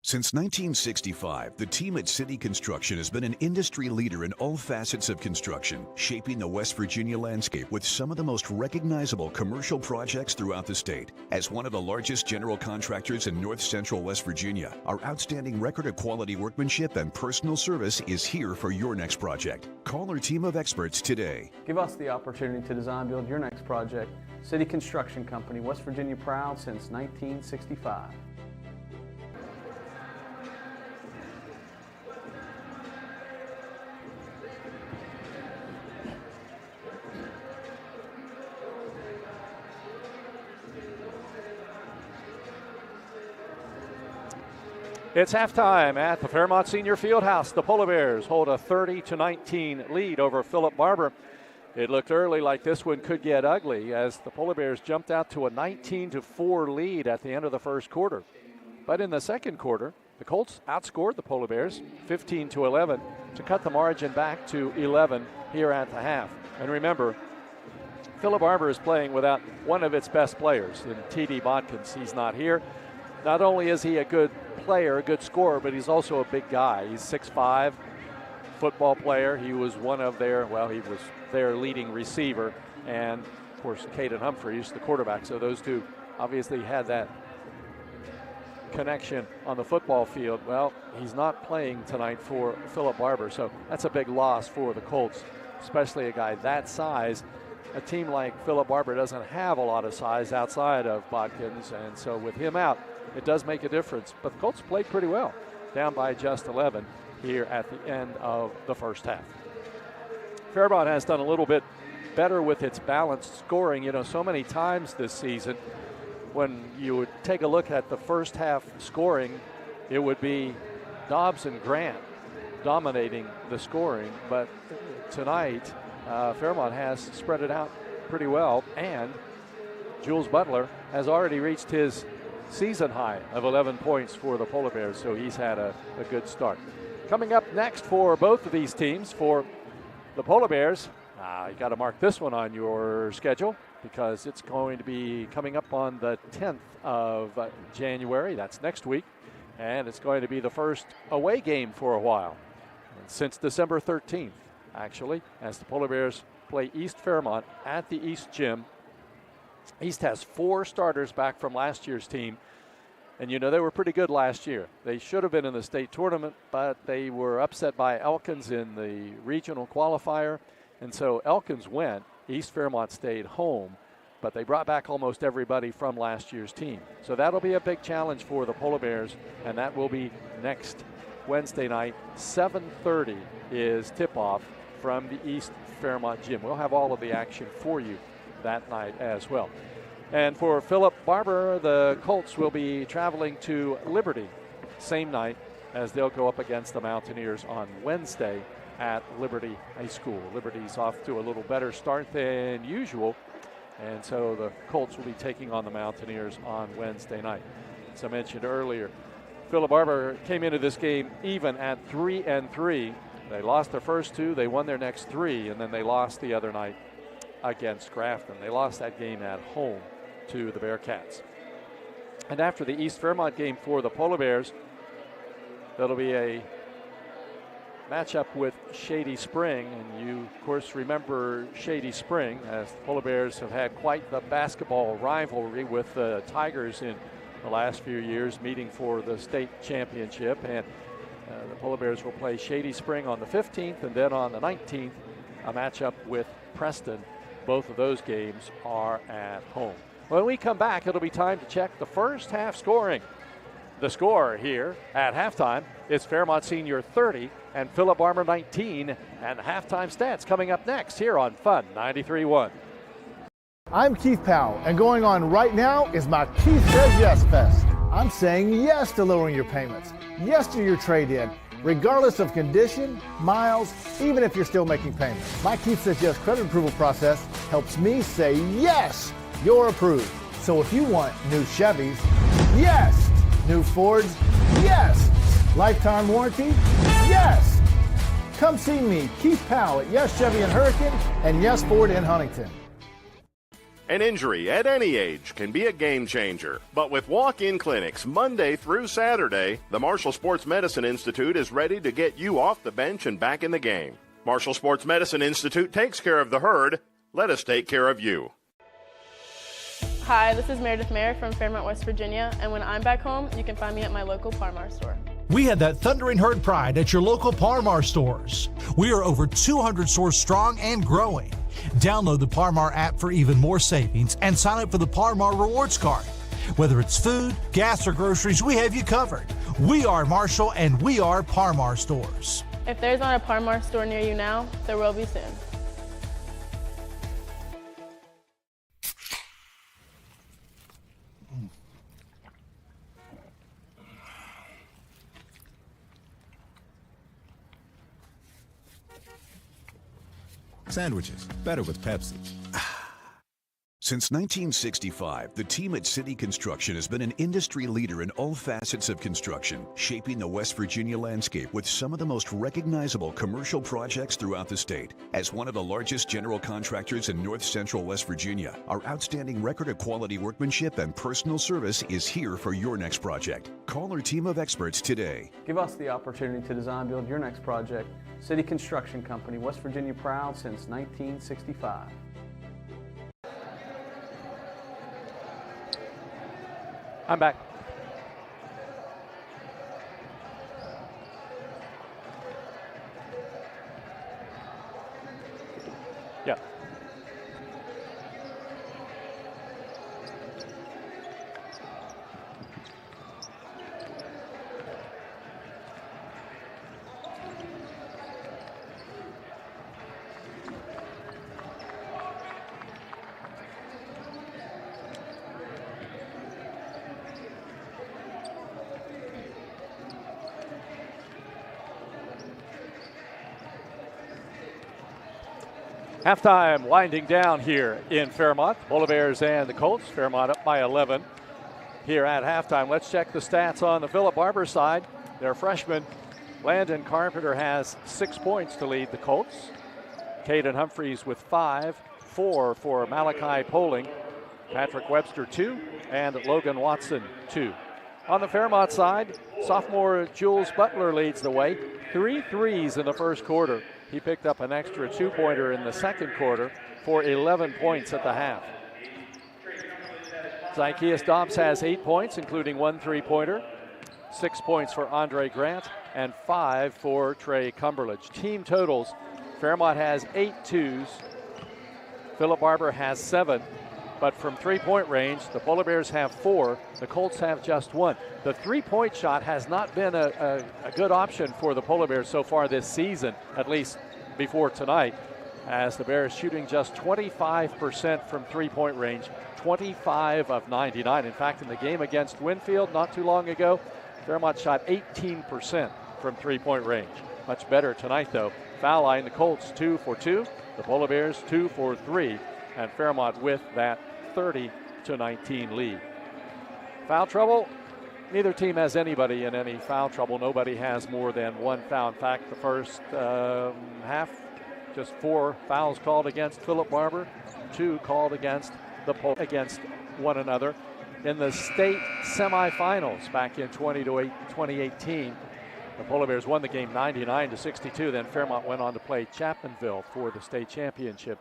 Since 1965, the team at City Construction has been an industry leader in all facets of construction, shaping the West Virginia landscape with some of the most recognizable commercial projects throughout the state. As one of the largest general contractors in north central West Virginia, our outstanding record of quality workmanship and personal service is here for your next project. Call our team of experts today. Give us the opportunity to design build your next project. City Construction Company, West Virginia proud since 1965. It's halftime at the Fairmont Senior Fieldhouse. The Polar Bears hold a 30-19 lead over Philip Barbour. It looked early like this one could get ugly as the Polar Bears jumped out to a 19-4 lead at the end of the first quarter. But in the second quarter, the Colts outscored the Polar Bears 15-11 to cut the margin back to 11 here at the half. And remember, Philip Barbour is playing without one of its best players in T.D. Bodkins. He's not here. Not only is he a good player, a good scorer, but he's also a big guy. He's 6'5", football player. He was one of their, he was their leading receiver. And, of course, Caden Humphreys, the quarterback. So those two obviously had that connection on the football field. Well, he's not playing tonight for Philip Barbour, so that's a big loss for the Colts, especially a guy that size. A team like Philip Barbour doesn't have a lot of size outside of Bodkins, and so with him out, it does make a difference. But the Colts played pretty well, down by just 11 here at the end of the first half. Fairmont has done a little bit better with its balanced scoring. You know, so many times this season, when you would take a look at the first half scoring, it would be Dobbs and Grant dominating the scoring. But tonight, Fairmont has spread it out pretty well, and Jules Butler has already reached his season high of 11 points for the Polar Bears, so he's had a good start. Coming up next for both of these teams, for the Polar Bears, you got to mark this one on your schedule because it's going to be coming up on the 10th of January. That's next week, and it's going to be the first away game for a while, since December 13th, actually, as the Polar Bears play East Fairmont at the East Gym. East has 4 starters back from last year's team. And, you know, they were pretty good last year. They should have been in the state tournament, but they were upset by Elkins in the regional qualifier. And so Elkins went. East Fairmont stayed home. But they brought back almost everybody from last year's team. So that'll be a big challenge for the Polar Bears. And that will be next Wednesday night. 7:30 is tip-off from the East Fairmont Gym. We'll have all of the action for you that night as well. And for Philip Barbour, the Colts will be traveling to Liberty same night as they'll go up against the Mountaineers on Wednesday at Liberty High School. Liberty's off to a little better start than usual, and so the Colts will be taking on the Mountaineers on Wednesday night. As I mentioned earlier, Philip Barbour came into this game even at 3-3. They lost their first two, they won their next three, and then they lost the other night against Grafton. They lost that game at home to the Bearcats. And after the East Fairmont game for the Polar Bears, that'll be a matchup with Shady Spring. And you, of course, remember Shady Spring, as the Polar Bears have had quite the basketball rivalry with the Tigers in the last few years, meeting for the state championship. And the Polar Bears will play Shady Spring on the 15th, and then on the 19th, a matchup with Preston. Both of those games are at home. When we come back, it'll be time to check the first half scoring. The score here at halftime is Fairmont Senior 30 and Philip Barbour 19, and the halftime stats coming up next here on Fun 93.1. I'm Keith Powell, and going on right now is my Keith Says Yes Fest. I'm saying yes to lowering your payments, yes to your trade-in, regardless of condition, miles, even if you're still making payments. My Keith Says Yes credit approval process helps me say yes, you're approved. So if you want new Chevys, yes. New Fords, yes. Lifetime warranty, yes. Come see me, Keith Powell at Yes Chevy in Hurricane and Yes Ford in Huntington. An injury at any age can be a game changer. But with walk-in clinics Monday through Saturday, the Marshall Sports Medicine Institute is ready to get you off the bench and back in the game. Marshall Sports Medicine Institute takes care of the herd. Let us take care of you. Hi, this is Meredith Mayer from Fairmont, West Virginia, and when I'm back home, you can find me at my local Parmar store. We had that thundering herd pride at your local Parmar stores. We are over 200 stores strong and growing. Download the Parmar app for even more savings and sign up for the Parmar Rewards Card. Whether it's food, gas, or groceries, we have you covered. We are Marshall, and we are Parmar stores. If there's not a Parmar store near you now, there will be soon. Sandwiches, better with Pepsi. Since 1965, the team at City Construction has been an industry leader in all facets of construction, shaping the West Virginia landscape with some of the most recognizable commercial projects throughout the state. As one of the largest general contractors in North Central West Virginia, our outstanding record of quality workmanship and personal service is here for your next project. Call our team of experts today. Give us the opportunity to design build your next project. City Construction Company, West Virginia proud since 1965. I'm back. Yeah. Halftime winding down here in Fairmont. Polar Bears and the Colts. Fairmont up by 11 here at halftime. Let's check the stats on the Philip Barbour side. Their freshman, Landon Carpenter, has 6 points to lead the Colts. Caden Humphreys with 5, 4 for Malachi Poling. Patrick Webster 2, and Logan Watson 2. On the Fairmont side, sophomore Jules Butler leads the way. 3 threes in the first quarter. He picked up an extra 2-pointer in the second quarter for 11 points at the half. Zykeas Dobbs has 8 points, including 1 3-pointer, 6 points for Andre Grant, and 5 for Trey Cumberledge. Team totals, Fairmont has 8 twos, Philip Barbour has 7, but from three-point range, the Polar Bears have 4, the Colts have just 1. The three-point shot has not been a good option for the Polar Bears so far this season, at least before tonight. as the Bears shooting just 25% from three-point range, 25 of 99. In fact, in the game against Winfield not too long ago, Fairmont shot 18% from three-point range. Much better tonight, though. Foul line, the Colts 2 for 2, the Polar Bears 2 for 3, and Fairmont with that 30-19 lead. Foul trouble. Neither team has anybody in any foul trouble. Nobody has more than one foul. In fact, the first half, just 4 fouls called against Philip Barbour, 2 called against against one another. In the state semifinals back in 2018, the Polar Bears won the game 99-62. Then Fairmont went on to play Chapmanville for the state championship.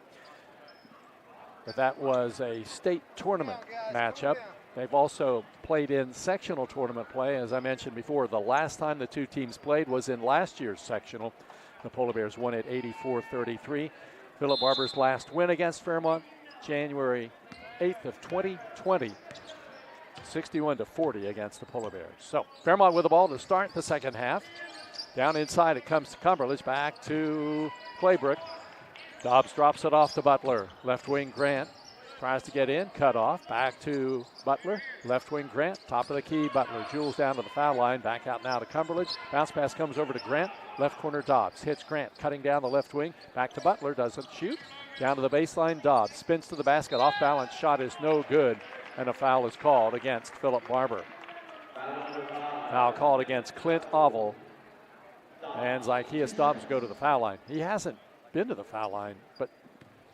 But that was a state tournament matchup. They've also played in sectional tournament play. As I mentioned before, the last time the two teams played was in last year's sectional. The Polar Bears won it 84-33. Philip Barbour's last win against Fairmont, January 8th of 2020, 61-40 against the Polar Bears. So Fairmont with the ball to start the second half. Down inside it comes to Cumberledge, back to Claybrook. Dobbs drops it off to Butler. Left wing Grant tries to get in, cut off, back to Butler. Left wing Grant, top of the key, Butler. Jules down to the foul line, back out now to Cumberledge. Bounce pass comes over to Grant. Left corner Dobbs, hits Grant, cutting down the left wing. Back to Butler, doesn't shoot. Down to the baseline, Dobbs spins to the basket, off balance, shot is no good, and a foul is called against Philip Barbour. Foul called against Clint Oval, and Zychaeus Dobbs go to the foul line. He hasn't been to the foul line, but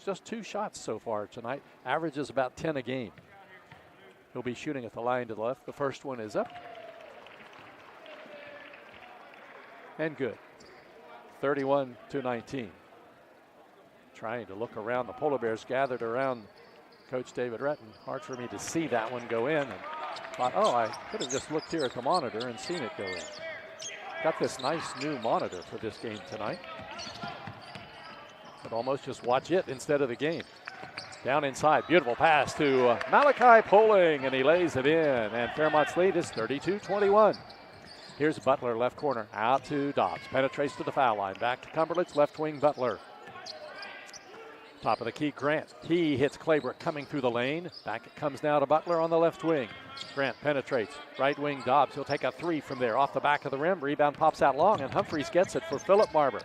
just 2 shots so far tonight. Averages about 10 a game. He'll be shooting at the line to the left. The first one is up. And good. 31-19. Trying to look around. The Polar Bears gathered around Coach David Retton. Hard for me to see that one go in. And thought, oh, I could have just looked here at the monitor and seen it go in. Got this nice new monitor for this game tonight. Could almost just watch it instead of the game. Down inside, beautiful pass to Malachi Poling, and he lays it in. And Fairmont's lead is 32-21. Here's Butler, left corner, out to Dobbs. Penetrates to the foul line. Back to Cumberledge, left wing Butler. Top of the key, Grant. He hits Claybrook coming through the lane. Back it comes now to Butler on the left wing. Grant penetrates. Right wing Dobbs. He'll take a 3 from there off the back of the rim. Rebound pops out long, and Humphreys gets it for Philip Barbour.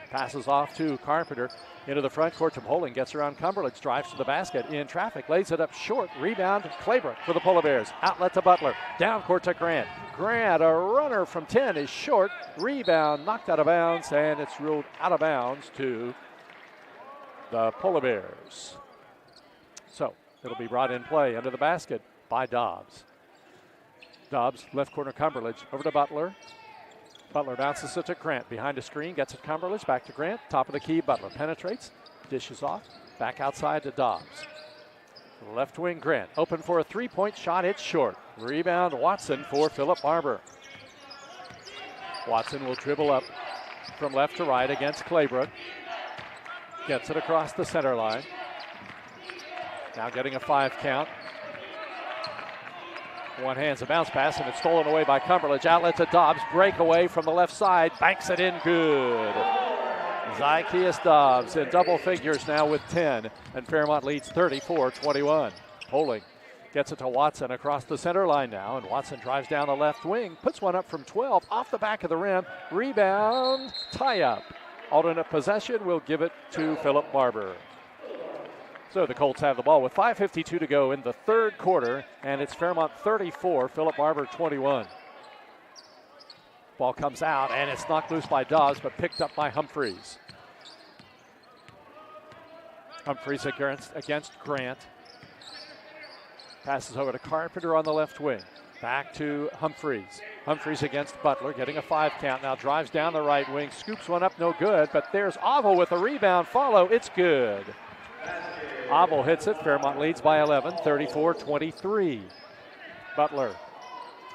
Passes off to Carpenter into the front court to Poling. Gets around Cumberledge. Drives to the basket in traffic. Lays it up short. Rebound Claybrook for the Polar Bears. Outlet to Butler. Down court to Grant. Grant, a runner from 10, is short. Rebound knocked out of bounds, and it's ruled out of bounds to the Polar Bears. So it'll be brought in play under the basket by Dobbs. Dobbs, left corner Cumberledge, over to Butler. Butler bounces it to Grant, behind a screen, gets it Cumberledge, back to Grant, top of the key, Butler penetrates, dishes off, back outside to Dobbs. Left wing Grant, open for a 3-point shot, it's short. Rebound Watson for Philip Barbour. Watson will dribble up from left to right against Claybrook. Gets it across the center line. Now getting a 5 count. One hands a bounce pass, and it's stolen away by Cumberledge. Outlet to Dobbs. Breakaway from the left side. Banks it in good. Zychaeus Dobbs in double figures now with 10. And Fairmont leads 34-21. Poling gets it to Watson across the center line now. And Watson drives down the left wing. Puts one up from 12. Off the back of the rim. Rebound. Tie up. Alternate possession will give it to Philip Barbour. So the Colts have the ball with 5:52 to go in the third quarter, and it's Fairmont 34, Philip Barbour 21. Ball comes out, and it's knocked loose by Dobbs, but picked up by Humphreys. Humphreys against Grant. Passes over to Carpenter on the left wing. Back to Humphreys. Humphreys against Butler, getting a 5 count. Now drives down the right wing, scoops one up, no good, but there's Oval with a rebound follow. It's good. Oval hits it. Fairmont leads by 11, 34-23. Butler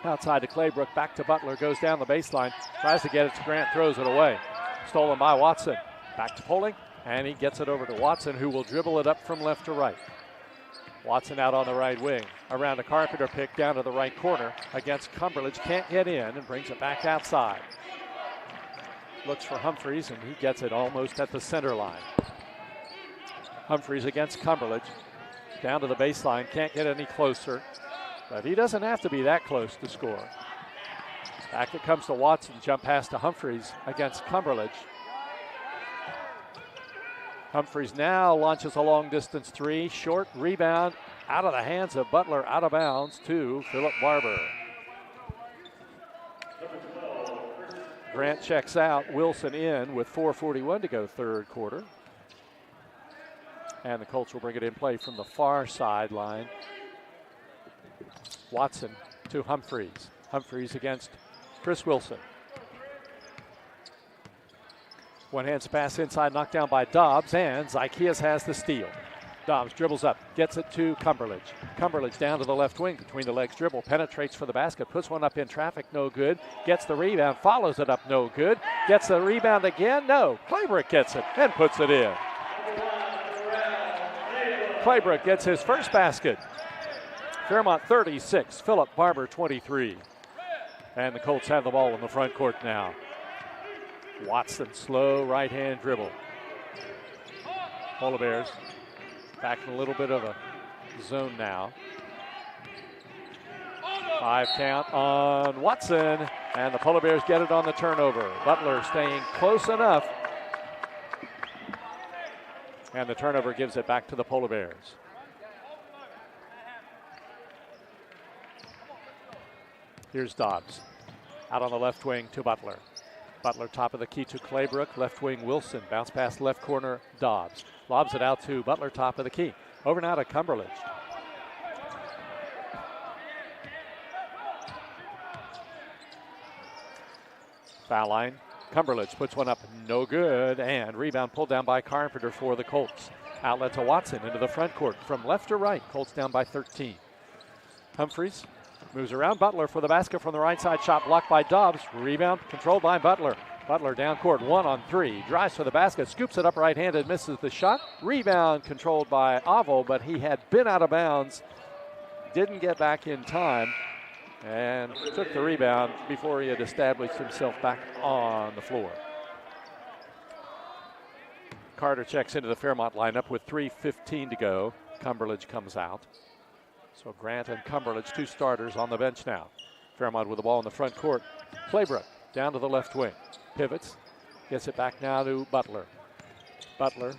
outside to Claybrook, back to Butler, goes down the baseline, tries to get it to Grant, throws it away. Stolen by Watson. Back to Poling, and he gets it over to Watson, who will dribble it up from left to right. Watson out on the right wing. Around a Carpenter pick down to the right corner against Cumberledge. Can't get in and brings it back outside. Looks for Humphreys, and he gets it almost at the center line. Humphreys against Cumberledge. Down to the baseline, can't get any closer. But he doesn't have to be that close to score. Back it comes to Watson, jump pass to Humphreys against Cumberledge. Humphreys now launches a long distance three, short rebound out of the hands of Butler, out of bounds to Philip Barbour. Grant checks out, Wilson in with 4:41 to go third quarter. And the Colts will bring it in play from the far sideline. Watson to Humphreys. Humphreys against Chris Wilson. One-hands pass inside, knocked down by Dobbs, and Zykeas has the steal. Dobbs dribbles up, gets it to Cumberledge. Cumberledge down to the left wing, between the legs dribble, penetrates for the basket, puts one up in traffic, no good. Gets the rebound, follows it up, no good. Gets the rebound again, no. Claybrook gets it and puts it in. Claybrook gets his first basket. Fairmont 36, Philip Barbour 23. And the Colts have the ball in the front court now. Watson, slow right-hand dribble. Polar Bears back in a little bit of a zone now. 5 count on Watson, and the Polar Bears get it on the turnover. Butler staying close enough. And the turnover gives it back to the Polar Bears. Here's Dobbs. Out on the left wing to Butler. Butler top of the key to Claybrook. Left wing Wilson. Bounce pass left corner Dobbs. Lobs it out to Butler top of the key. Over now to Cumberledge. Foul line. Cumberledge puts one up, no good, and rebound pulled down by Carpenter for the Colts. Outlet to Watson into the front court from left to right. Colts down by 13. Humphreys moves around Butler for the basket from the right side. Shot blocked by Dobbs. Rebound controlled by Butler. Butler down court, 1-on-3. Drives for the basket, scoops it up right-handed, misses the shot. Rebound controlled by Avo, but he had been out of bounds. Didn't get back in time and took the rebound before he had established himself back on the floor. Carter checks into the Fairmont lineup with 3:15 to go. Cumberledge comes out. So Grant and Cumberledge, two starters on the bench now. Fairmont with the ball in the front court. Claybrook down to the left wing. Pivots, gets it back now to Butler. Butler,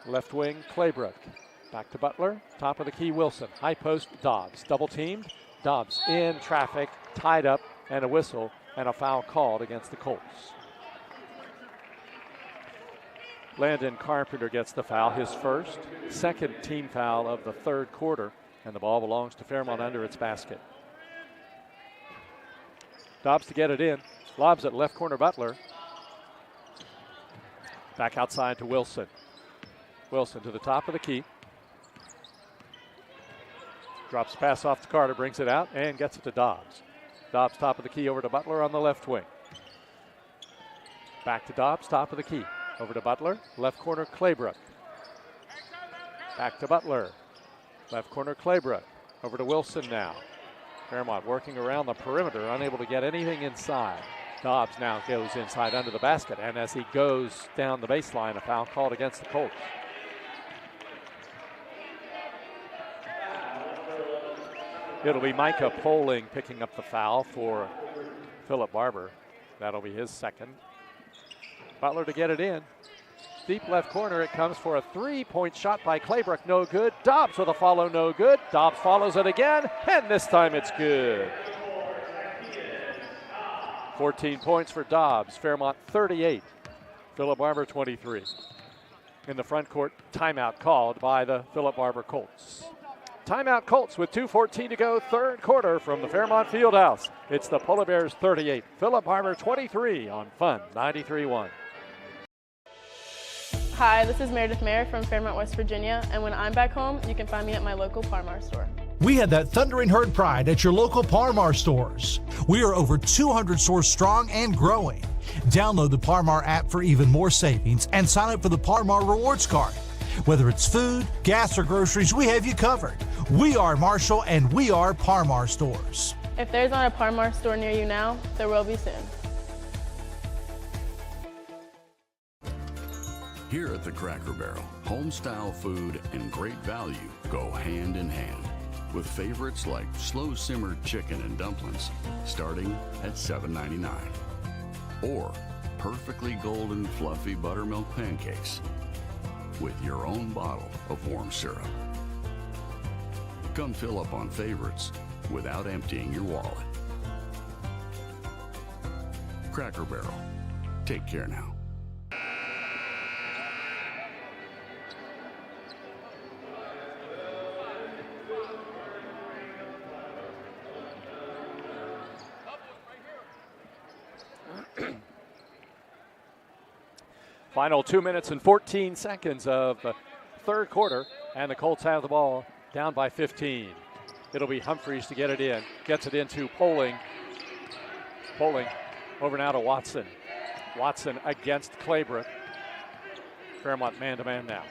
left wing, Claybrook. Back to Butler, top of the key, Wilson. High post, Dobbs. Double teamed, Dobbs in traffic, tied up, and a whistle, and a foul called against the Colts. Landon Carpenter gets the foul, his first, second team foul of the third quarter, and the ball belongs to Fairmont under its basket. Dobbs to get it in, lobs it left corner Butler. Back outside to Wilson. Wilson to the top of the key. Drops pass off to Carter, brings it out, and gets it to Dobbs. Dobbs top of the key over to Butler on the left wing. Back to Dobbs, top of the key. Over to Butler, left corner Claybrook. Back to Butler, left corner Claybrook. Over to Wilson now. Fairmont working around the perimeter, unable to get anything inside. Dobbs now goes inside under the basket, and as he goes down the baseline, a foul called against the Colts. It'll be Micah Poling picking up the foul for Philip Barbour. That'll be his second. Butler to get it in. Deep left corner, it comes for a three-point shot by Claybrook, no good. Dobbs with a follow, no good. Dobbs follows it again, and this time it's good. 14 points for Dobbs, Fairmont 38, Philip Barbour 23. In the front court, timeout called by the Philip Barbour Colts. Timeout Colts with 2:14 to go, third quarter from the Fairmont Fieldhouse. It's the Polar Bears 38, Philip Barbour 23 on Fun 93.1. Hi, this is Meredith Mayer from Fairmont, West Virginia, and when I'm back home, you can find me at my local Parmar store. We had that thundering herd pride at your local Parmar stores. We are over 200 stores strong and growing. Download the Parmar app for even more savings and sign up for the Parmar Rewards Card. Whether it's food, gas, or groceries, we have you covered. We are Marshall, and we are Parmar stores. If there's not a Parmar store near you now, there will be soon. Here at the Cracker Barrel, home-style food and great value go hand in hand, with favorites like slow-simmered chicken and dumplings starting at $7.99, or perfectly golden fluffy buttermilk pancakes with your own bottle of warm syrup. Come fill up on favorites without emptying your wallet. Cracker Barrel. Take care now. Final 2 minutes and 14 seconds of the third quarter, and the Colts have the ball down by 15. It'll be Humphreys to get it in. Gets it into Poling. Poling over now to Watson. Watson against Claybrook. Fairmont man-to-man now.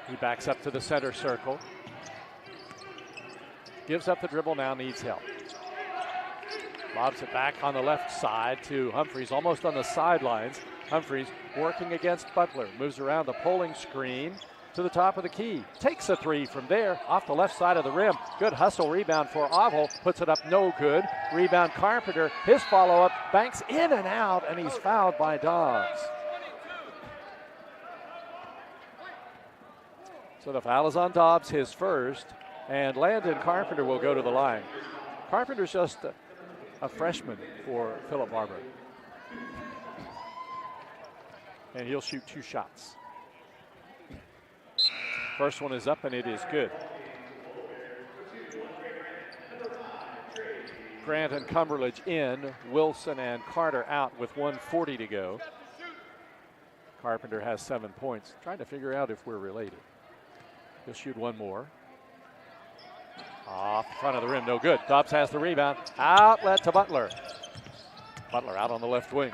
He backs up to the center circle. Gives up the dribble now, needs help. Lobs it back on the left side to Humphreys, almost on the sidelines. Humphreys working against Butler. Moves around the Poling screen to the top of the key. Takes a three from there, off the left side of the rim. Good hustle rebound for Oval. Puts it up no good. Rebound Carpenter. His follow-up banks in and out, and he's fouled by Dobbs. So the foul is on Dobbs, his first, and Landon Carpenter will go to the line. Carpenter's just a freshman for Philip Barbour. And he'll shoot 2 shots. First one is up and it is good. Grant and Cumberledge in, Wilson and Carter out with 1:40 to go. Carpenter has 7 points. Trying to figure out if we're related. He'll shoot one more. Off the front of the rim, no good. Dobbs has the rebound. Outlet to Butler. Butler out on the left wing.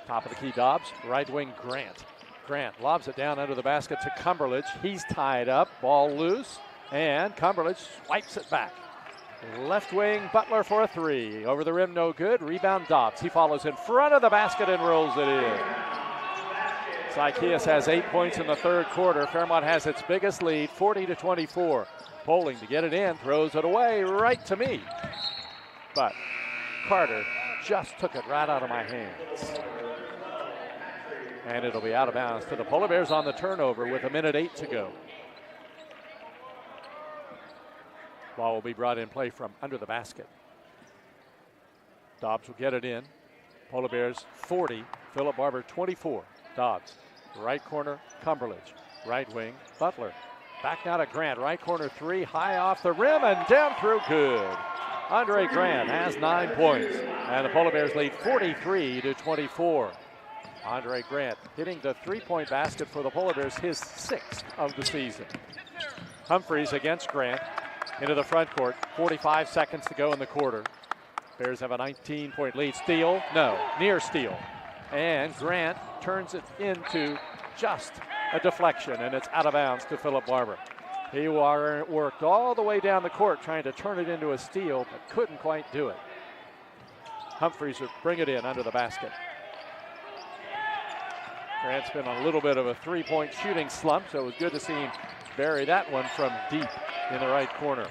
Top of the key, Dobbs. Right wing, Grant. Grant lobs it down under the basket to Cumberledge. He's tied up, ball loose, and Cumberledge swipes it back. Left wing, Butler for a three. Over the rim, no good. Rebound, Dobbs. He follows in front of the basket and rolls it in. Zykeas has 8 points in the third quarter. Fairmont has its biggest lead, 40-24. Poling to get it in, throws it away right to me. But Carter just took it right out of my hands. And it'll be out of bounds to the Polar Bears on the turnover with 1:08 to go. Ball will be brought in play from under the basket. Dobbs will get it in. Polar Bears 40, Philip Barbour 24. Dobbs, right corner, Cumberledge. Right wing, Butler. Back now to Grant, right corner three, high off the rim and down through, good. Andre Grant has 9 points, and the Polar Bears lead 43-24. Andre Grant hitting the three-point basket for the Polar Bears, his 6th of the season. Humphreys against Grant into the front court, 45 seconds to go in the quarter. Bears have a 19-point lead. Steal? No, near steal. And Grant turns it into just a deflection, and it's out of bounds to Philip Barbour. He worked all the way down the court trying to turn it into a steal, but couldn't quite do it. Humphreys will bring it in under the basket. Grant's been on a little bit of a three-point shooting slump, so it was good to see him bury that one from deep in the right corner.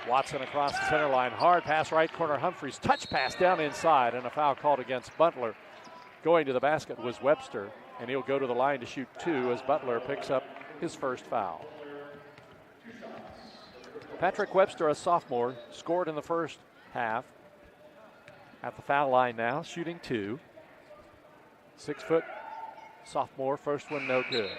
Watson across the center line, hard pass right corner, Humphreys, touch pass down inside, and a foul called against Butler. Going to the basket was Webster, and he'll go to the line to shoot 2 as Butler picks up his first foul. Patrick Webster, a sophomore, scored in the first half. At the foul line now, shooting 2. 6-foot sophomore, first one no good.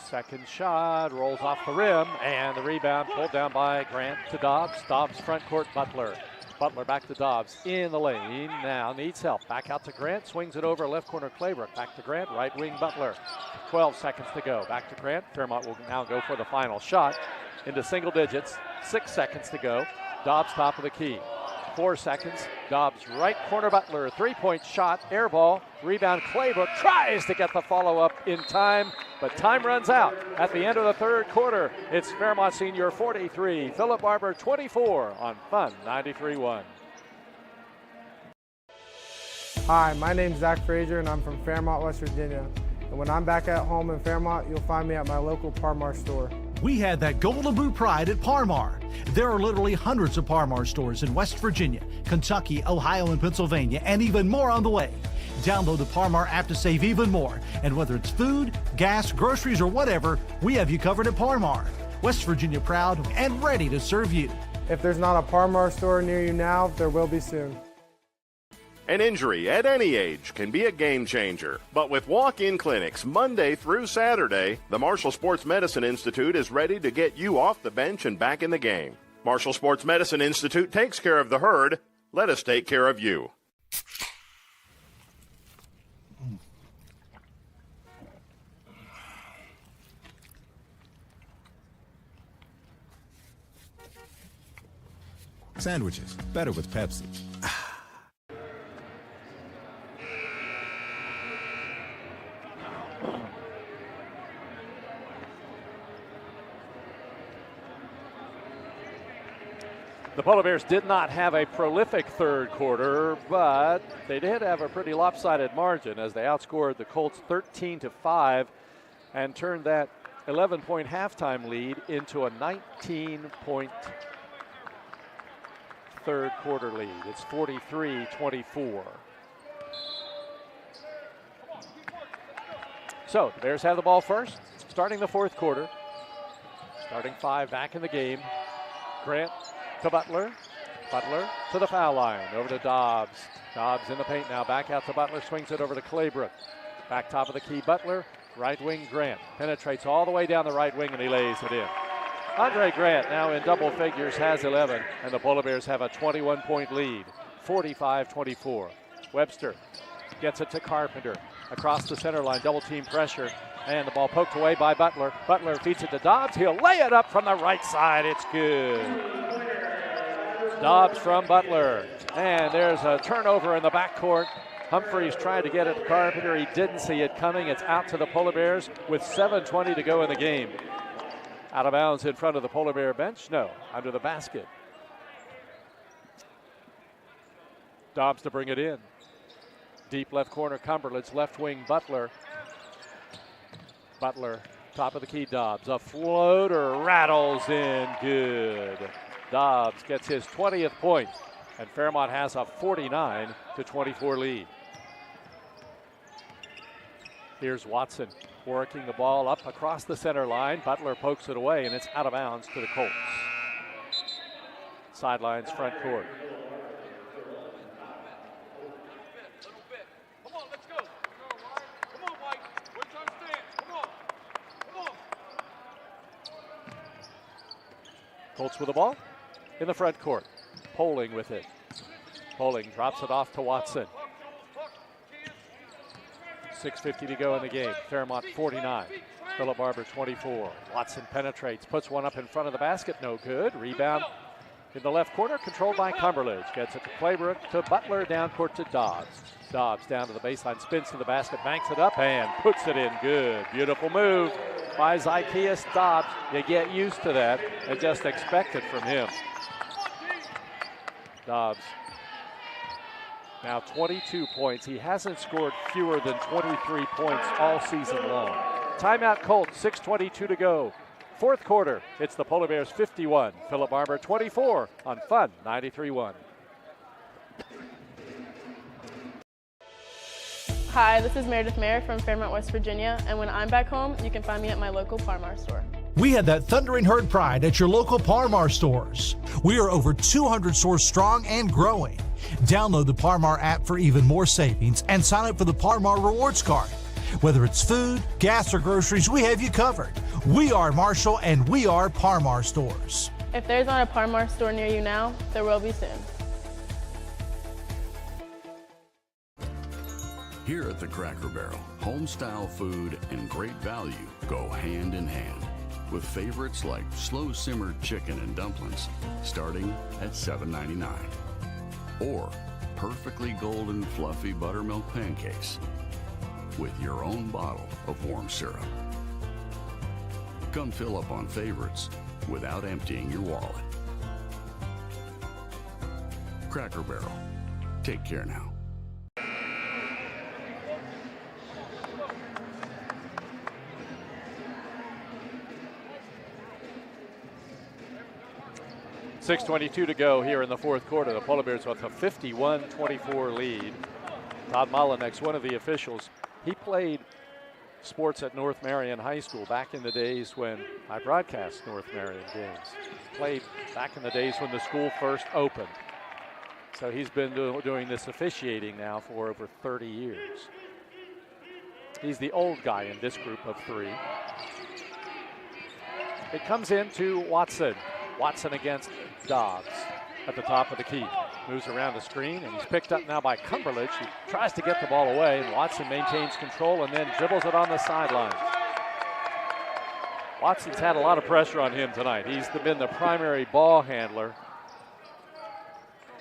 Second shot rolls off the rim, and the rebound pulled down by Grant to Dobbs. Dobbs front court, Butler. Butler back to Dobbs in the lane. Now needs help. Back out to Grant. Swings it over left corner, Claybrook. Back to Grant. Right wing, Butler. 12 seconds to go. Back to Grant. Fairmont will now go for the final shot into single digits. 6 seconds to go. Dobbs top of the key. 4 seconds. Dobbs right corner Butler, 3-point shot, air ball, rebound Claybrook, tries to get the follow-up in time, but time runs out at the end of the third quarter. It's Fairmont Senior 43, Philip Barbour 24 on Fun 93.1. Hi, my name's Zach Frazier and I'm from Fairmont, West Virginia. And when I'm back at home in Fairmont, you'll find me at my local Parmar store. We had that golden boot pride at Parmar. There are literally hundreds of Parmar stores in West Virginia, Kentucky, Ohio, and Pennsylvania, and even more on the way. Download the Parmar app to save even more. And whether it's food, gas, groceries, or whatever, we have you covered at Parmar. West Virginia proud and ready to serve you. If there's not a Parmar store near you now, there will be soon. An injury at any age can be a game changer. But with walk-in clinics Monday through Saturday, the Marshall Sports Medicine Institute is ready to get you off the bench and back in the game. Marshall Sports Medicine Institute takes care of the herd. Let us take care of you. Sandwiches, better with Pepsi. The Polar Bears did not have a prolific third quarter, but they did have a pretty lopsided margin as they outscored the Colts 13-5 and turned that 11-point halftime lead into a 19-point third quarter lead. It's 43-24. So the Bears have the ball first, starting the fourth quarter. Starting 5 back in the game. Grant to Butler. Butler to the foul line. Over to Dobbs. Dobbs in the paint now. Back out to Butler. Swings it over to Claybrook. Back top of the key. Butler. Right wing Grant. Penetrates all the way down the right wing and he lays it in. Andre Grant now in double figures has 11. And the Polar Bears have a 21-point lead. 45-24. Webster gets it to Carpenter. Across the center line. Double team pressure. And the ball poked away by Butler. Butler feeds it to Dobbs. He'll lay it up from the right side. It's good. Dobbs from Butler. And there's a turnover in the backcourt. Humphreys tried to get it to Carpenter. He didn't see it coming. It's out to the Polar Bears with 7:20 to go in the game. Out of bounds in front of the Polar Bear bench? No, under the basket. Dobbs to bring it in. Deep left corner, Cumberland's left wing, Butler. Butler, top of the key, Dobbs. A floater rattles in, good. Dobbs gets his 20th point, and Fairmont has a 49-24 lead. Here's Watson working the ball up across the center line. Butler pokes it away, and it's out of bounds to the Colts. Sidelines, front court. Colts with the ball in the front court. Poling with it. Poling drops it off to Watson. 6:50 to go in the game. Fairmont 49. Philip Barbour 24. Watson penetrates, puts one up in front of the basket. No good. Rebound in the left corner, controlled by Cumberledge. Gets it to Claybrook, to Butler, down court to Dobbs. Dobbs down to the baseline, spins to the basket, banks it up, and puts it in. Good. Beautiful move by Zychaeus Dobbs. You get used to that and just expect it from him. Dobbs now 22 points. He hasn't scored fewer than 23 points all season long. Timeout Colts, 6:22 to go. Fourth quarter, it's the Polar Bears 51, Philip Barbour 24 on Fun 93.1. Hi, this is Meredith Mayer from Fairmont, West Virginia, and when I'm back home, you can find me at my local Parmar store. We had that thundering herd pride at your local Parmar stores. We are over 200 stores strong and growing. Download the Parmar app for even more savings and sign up for the Parmar Rewards Card. Whether it's food, gas, or groceries, we have you covered. We are Marshall and we are Parmar stores. If there's not a Parmar store near you now, there will be soon. Here at the Cracker Barrel, home-style food and great value go hand in hand, with favorites like slow-simmered chicken and dumplings starting at $7.99. or perfectly golden fluffy buttermilk pancakes with your own bottle of warm syrup. Come fill up on favorites without emptying your wallet. Cracker Barrel. Take care now. .6:22 to go here in the fourth quarter. The Polar Bears with a 51-24 lead. Todd Mollinex, one of the officials, he played sports at North Marion High School back in the days when I broadcast North Marion games. Played back in the days when the school first opened. So he's been doing this officiating now for over 30 years. He's the old guy in this group of three. It comes into Watson. Watson against Dobbs at the top of the key. Moves around the screen, and he's picked up now by Cumberledge. He tries to get the ball away, and Watson maintains control and then dribbles it on the sideline. Watson's had a lot of pressure on him tonight. He's been the primary ball handler.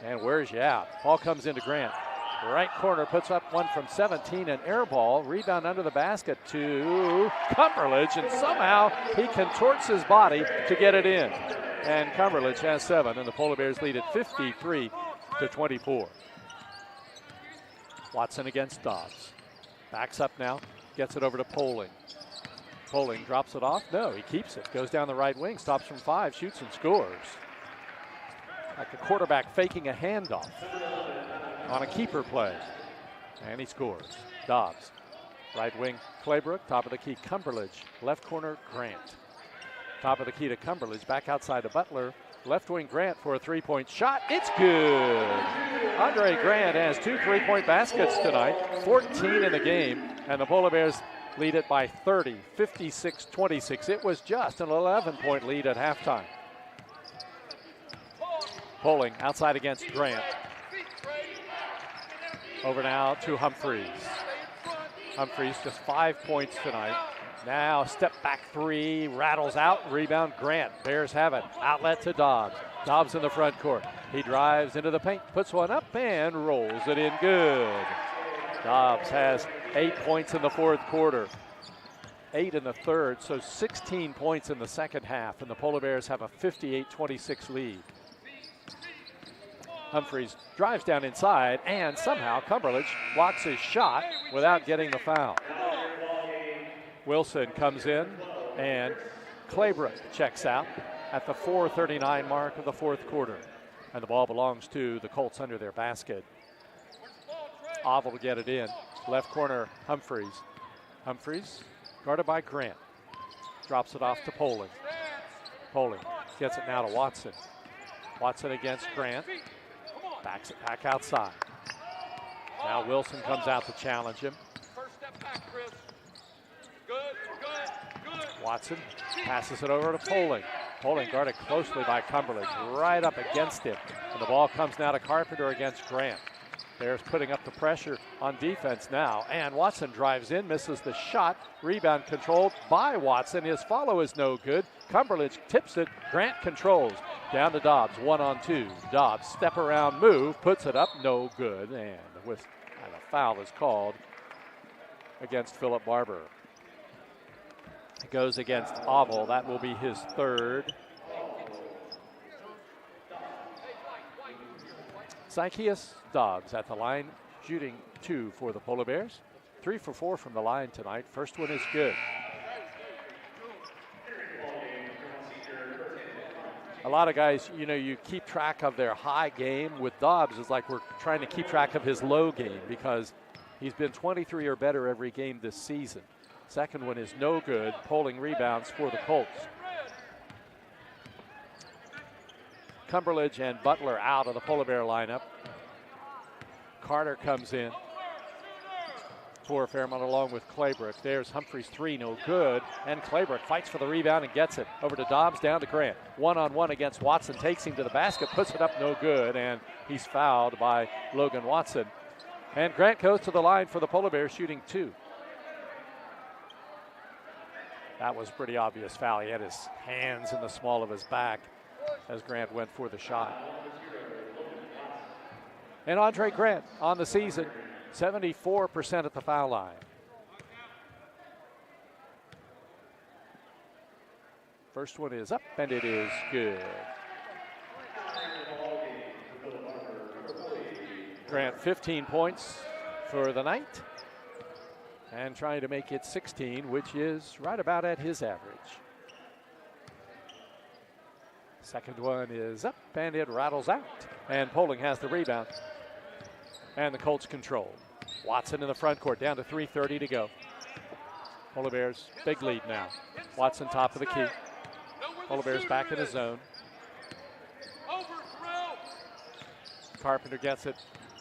And wears you out. Ball comes into Grant. Right corner puts up one from 17, an air ball. Rebound under the basket to Cumberledge, and somehow he contorts his body to get it in. And Cumberledge has 7, and the Polar Bears lead at 53-24. Watson against Dobbs. Backs up now, gets it over to Poling. Poling drops it off. No, he keeps it. Goes down the right wing, stops from 5, shoots and scores. Like a quarterback faking a handoff on a keeper play. And he scores. Dobbs. Right wing, Claybrook. Top of the key, Cumberledge. Left corner, Grant. Top of the key to Cumberledge. Back outside to Butler. Left wing, Grant for a three-point shot. It's good. Andre Grant has 2 3-point baskets tonight. 14 in the game. And the Polar Bears lead it by 30, 56-26. It was just an 11-point lead at halftime. Poling outside against Grant. Over now to Humphreys. Humphreys just 5 points tonight. Now step back 3, rattles out, rebound Grant. Bears have it. Outlet to Dobbs. Dobbs in the front court. He drives into the paint, puts one up and rolls it in good. Dobbs has 8 points in the fourth quarter. 8 in the third, so 16 points in the second half, and the Polar Bears have a 58-26 lead. Humphreys drives down inside, and somehow Cumberledge blocks his shot without getting the foul. Wilson comes in, and Claybrook checks out at the 4:39 mark of the fourth quarter. And the ball belongs to the Colts under their basket. Oval to get it in. Left corner, Humphreys. Humphreys guarded by Grant. Drops it off to Poling. Poling gets it now to Watson. Watson against Grant. Backs it back outside. Now Wilson comes out to challenge him. Watson passes it over to Poling. Poling guarded closely by Cumberledge, right up against him. And the ball comes now to Carpenter against Grant. Bears putting up the pressure on defense now. And Watson drives in, misses the shot. Rebound controlled by Watson. His follow is no good. Cumberledge tips it. Grant controls. Down to Dobbs, 1-on-2. Dobbs, step around move, puts it up, no good. And a foul is called against Philip Barbour. It goes against Oval. That will be his third. Zykeus Dobbs at the line, shooting 2 for the Polar Bears. 3 for 4 from the line tonight. First one is good. A lot of guys, you keep track of their high game. With Dobbs, it's like we're trying to keep track of his low game because he's been 23 or better every game this season. Second one is no good. Poling rebounds for the Colts. Cumberledge and Butler out of the Polar Bear lineup. Carter comes in for Fairmont along with Claybrook. There's Humphreys 3, no good. And Claybrook fights for the rebound and gets it. Over to Dobbs, down to Grant. 1-on-1 against Watson, takes him to the basket, puts it up, no good. And he's fouled by Logan Watson. And Grant goes to the line for the Polar Bears, shooting 2. That was pretty obvious foul. He had his hands in the small of his back as Grant went for the shot. And Andre Grant on the season, 74% at the foul line. First one is up, and it is good. Grant 15 points for the night and trying to make it 16, which is right about at his average. Second one is up, and it rattles out. And Poling has the rebound. And the Colts control. Watson in the front court, down to 3:30 to go. Polar Bears, big lead now. Watson top of the key. Polar Bears back in the zone. Carpenter gets it,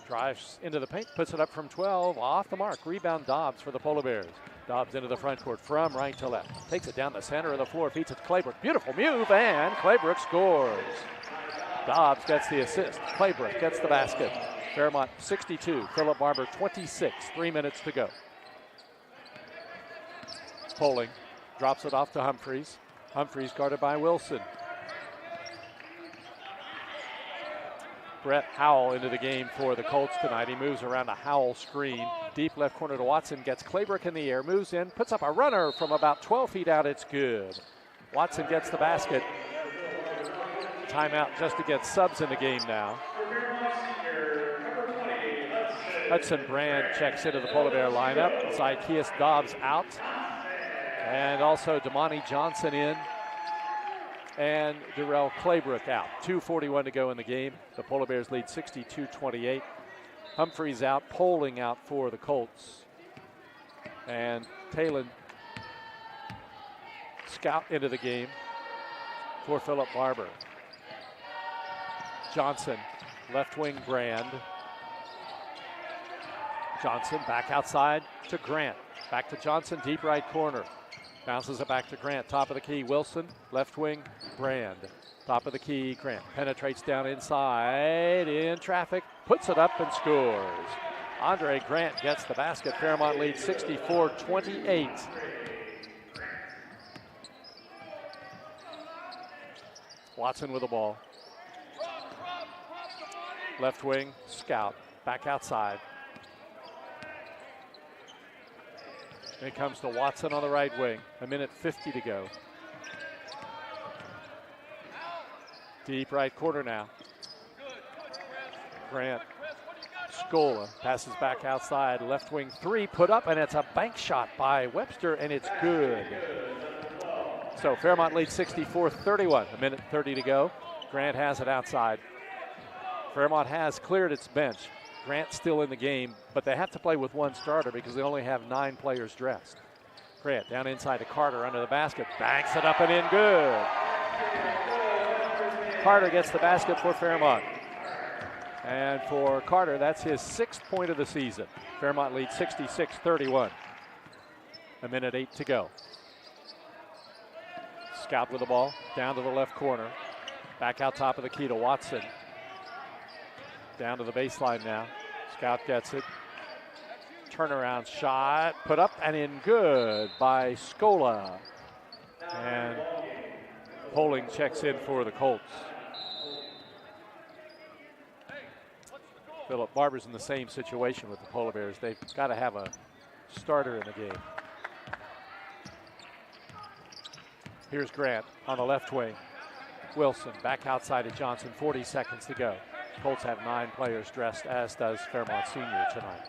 drives into the paint, puts it up from 12, off the mark. Rebound Dobbs for the Polar Bears. Dobbs into the front court from right to left. Takes it down the center of the floor, feeds it to Claybrook. Beautiful move, and Claybrook scores. Dobbs gets the assist. Claybrook gets the basket. Fairmont 62, Philip Barbour 26, 3 minutes to go. Poling drops it off to Humphreys. Humphreys guarded by Wilson. Brett Howell into the game for the Colts tonight. He moves around a Howell screen. Deep left corner to Watson, gets Claybrook in the air, moves in, puts up a runner from about 12 feet out. It's good. Watson gets the basket. Timeout just to get subs in the game now. Hudson Brand checks into the Polar Bear lineup. Zykeas Dobbs out. And also Damani Johnson in. And Darrell Claybrook out. 2:41 to go in the game. The Polar Bears lead 62-28. Humphreys out, Poling out for the Colts. And Talon Scout into the game for Philip Barbour. Johnson, left wing Brand. Johnson back outside to Grant. Back to Johnson, deep right corner. Bounces it back to Grant, top of the key. Wilson, left wing, Brand. Top of the key, Grant. Penetrates down inside, in traffic, puts it up and scores. Andre Grant gets the basket. Fairmont leads 64-28. Watson with the ball. Left wing, Scout, back outside. It comes to Watson on the right wing. 1:50 to go. Deep right corner now. Grant. Scola passes back outside. Left wing three put up, and it's a bank shot by Webster, and it's good. So Fairmont leads 64-31. 1:30 to go. Grant has it outside. Fairmont has cleared its bench. Grant still in the game, but they have to play with one starter because they only have 9 players dressed. Grant down inside to Carter under the basket. Banks it up and in, good. Carter gets the basket for Fairmont. And for Carter, that's his 6th point of the season. Fairmont leads 66-31. 1:08 to go. Scout with the ball, down to the left corner. Back out top of the key to Watson. Down to the baseline now. Scout gets it. Turnaround shot, put up and in, good by Scola. And Poling checks in for the Colts. Philip Barbour's in the same situation with the Polar Bears. They've got to have a starter in the game. Here's Grant on the left wing. Wilson back outside to Johnson, 40 seconds to go. Colts have 9 players dressed, as does Fairmont Senior tonight.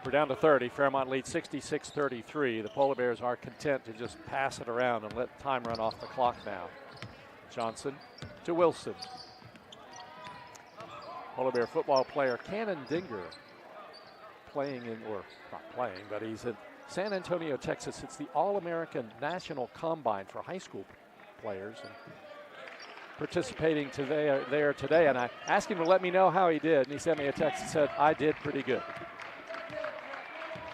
We're down to 30. Fairmont leads 66-33. The Polar Bears are content to just pass it around and let time run off the clock now. Johnson to Wilson. Polar Bear football player Cannon Dinger playing in, or not playing, but he's in San Antonio, Texas. It's the All-American National Combine for high school players. And participating there today, and I asked him to let me know how he did, and he sent me a text and said, I did pretty good.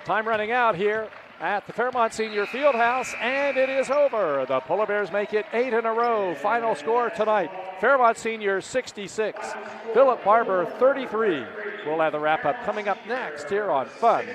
Time running out here at the Fairmont Senior Fieldhouse, and it is over. The Polar Bears make it 8 in a row. Final score tonight, Fairmont Senior 66, Philip Barbour 33. We'll have the wrap-up coming up next here on Fun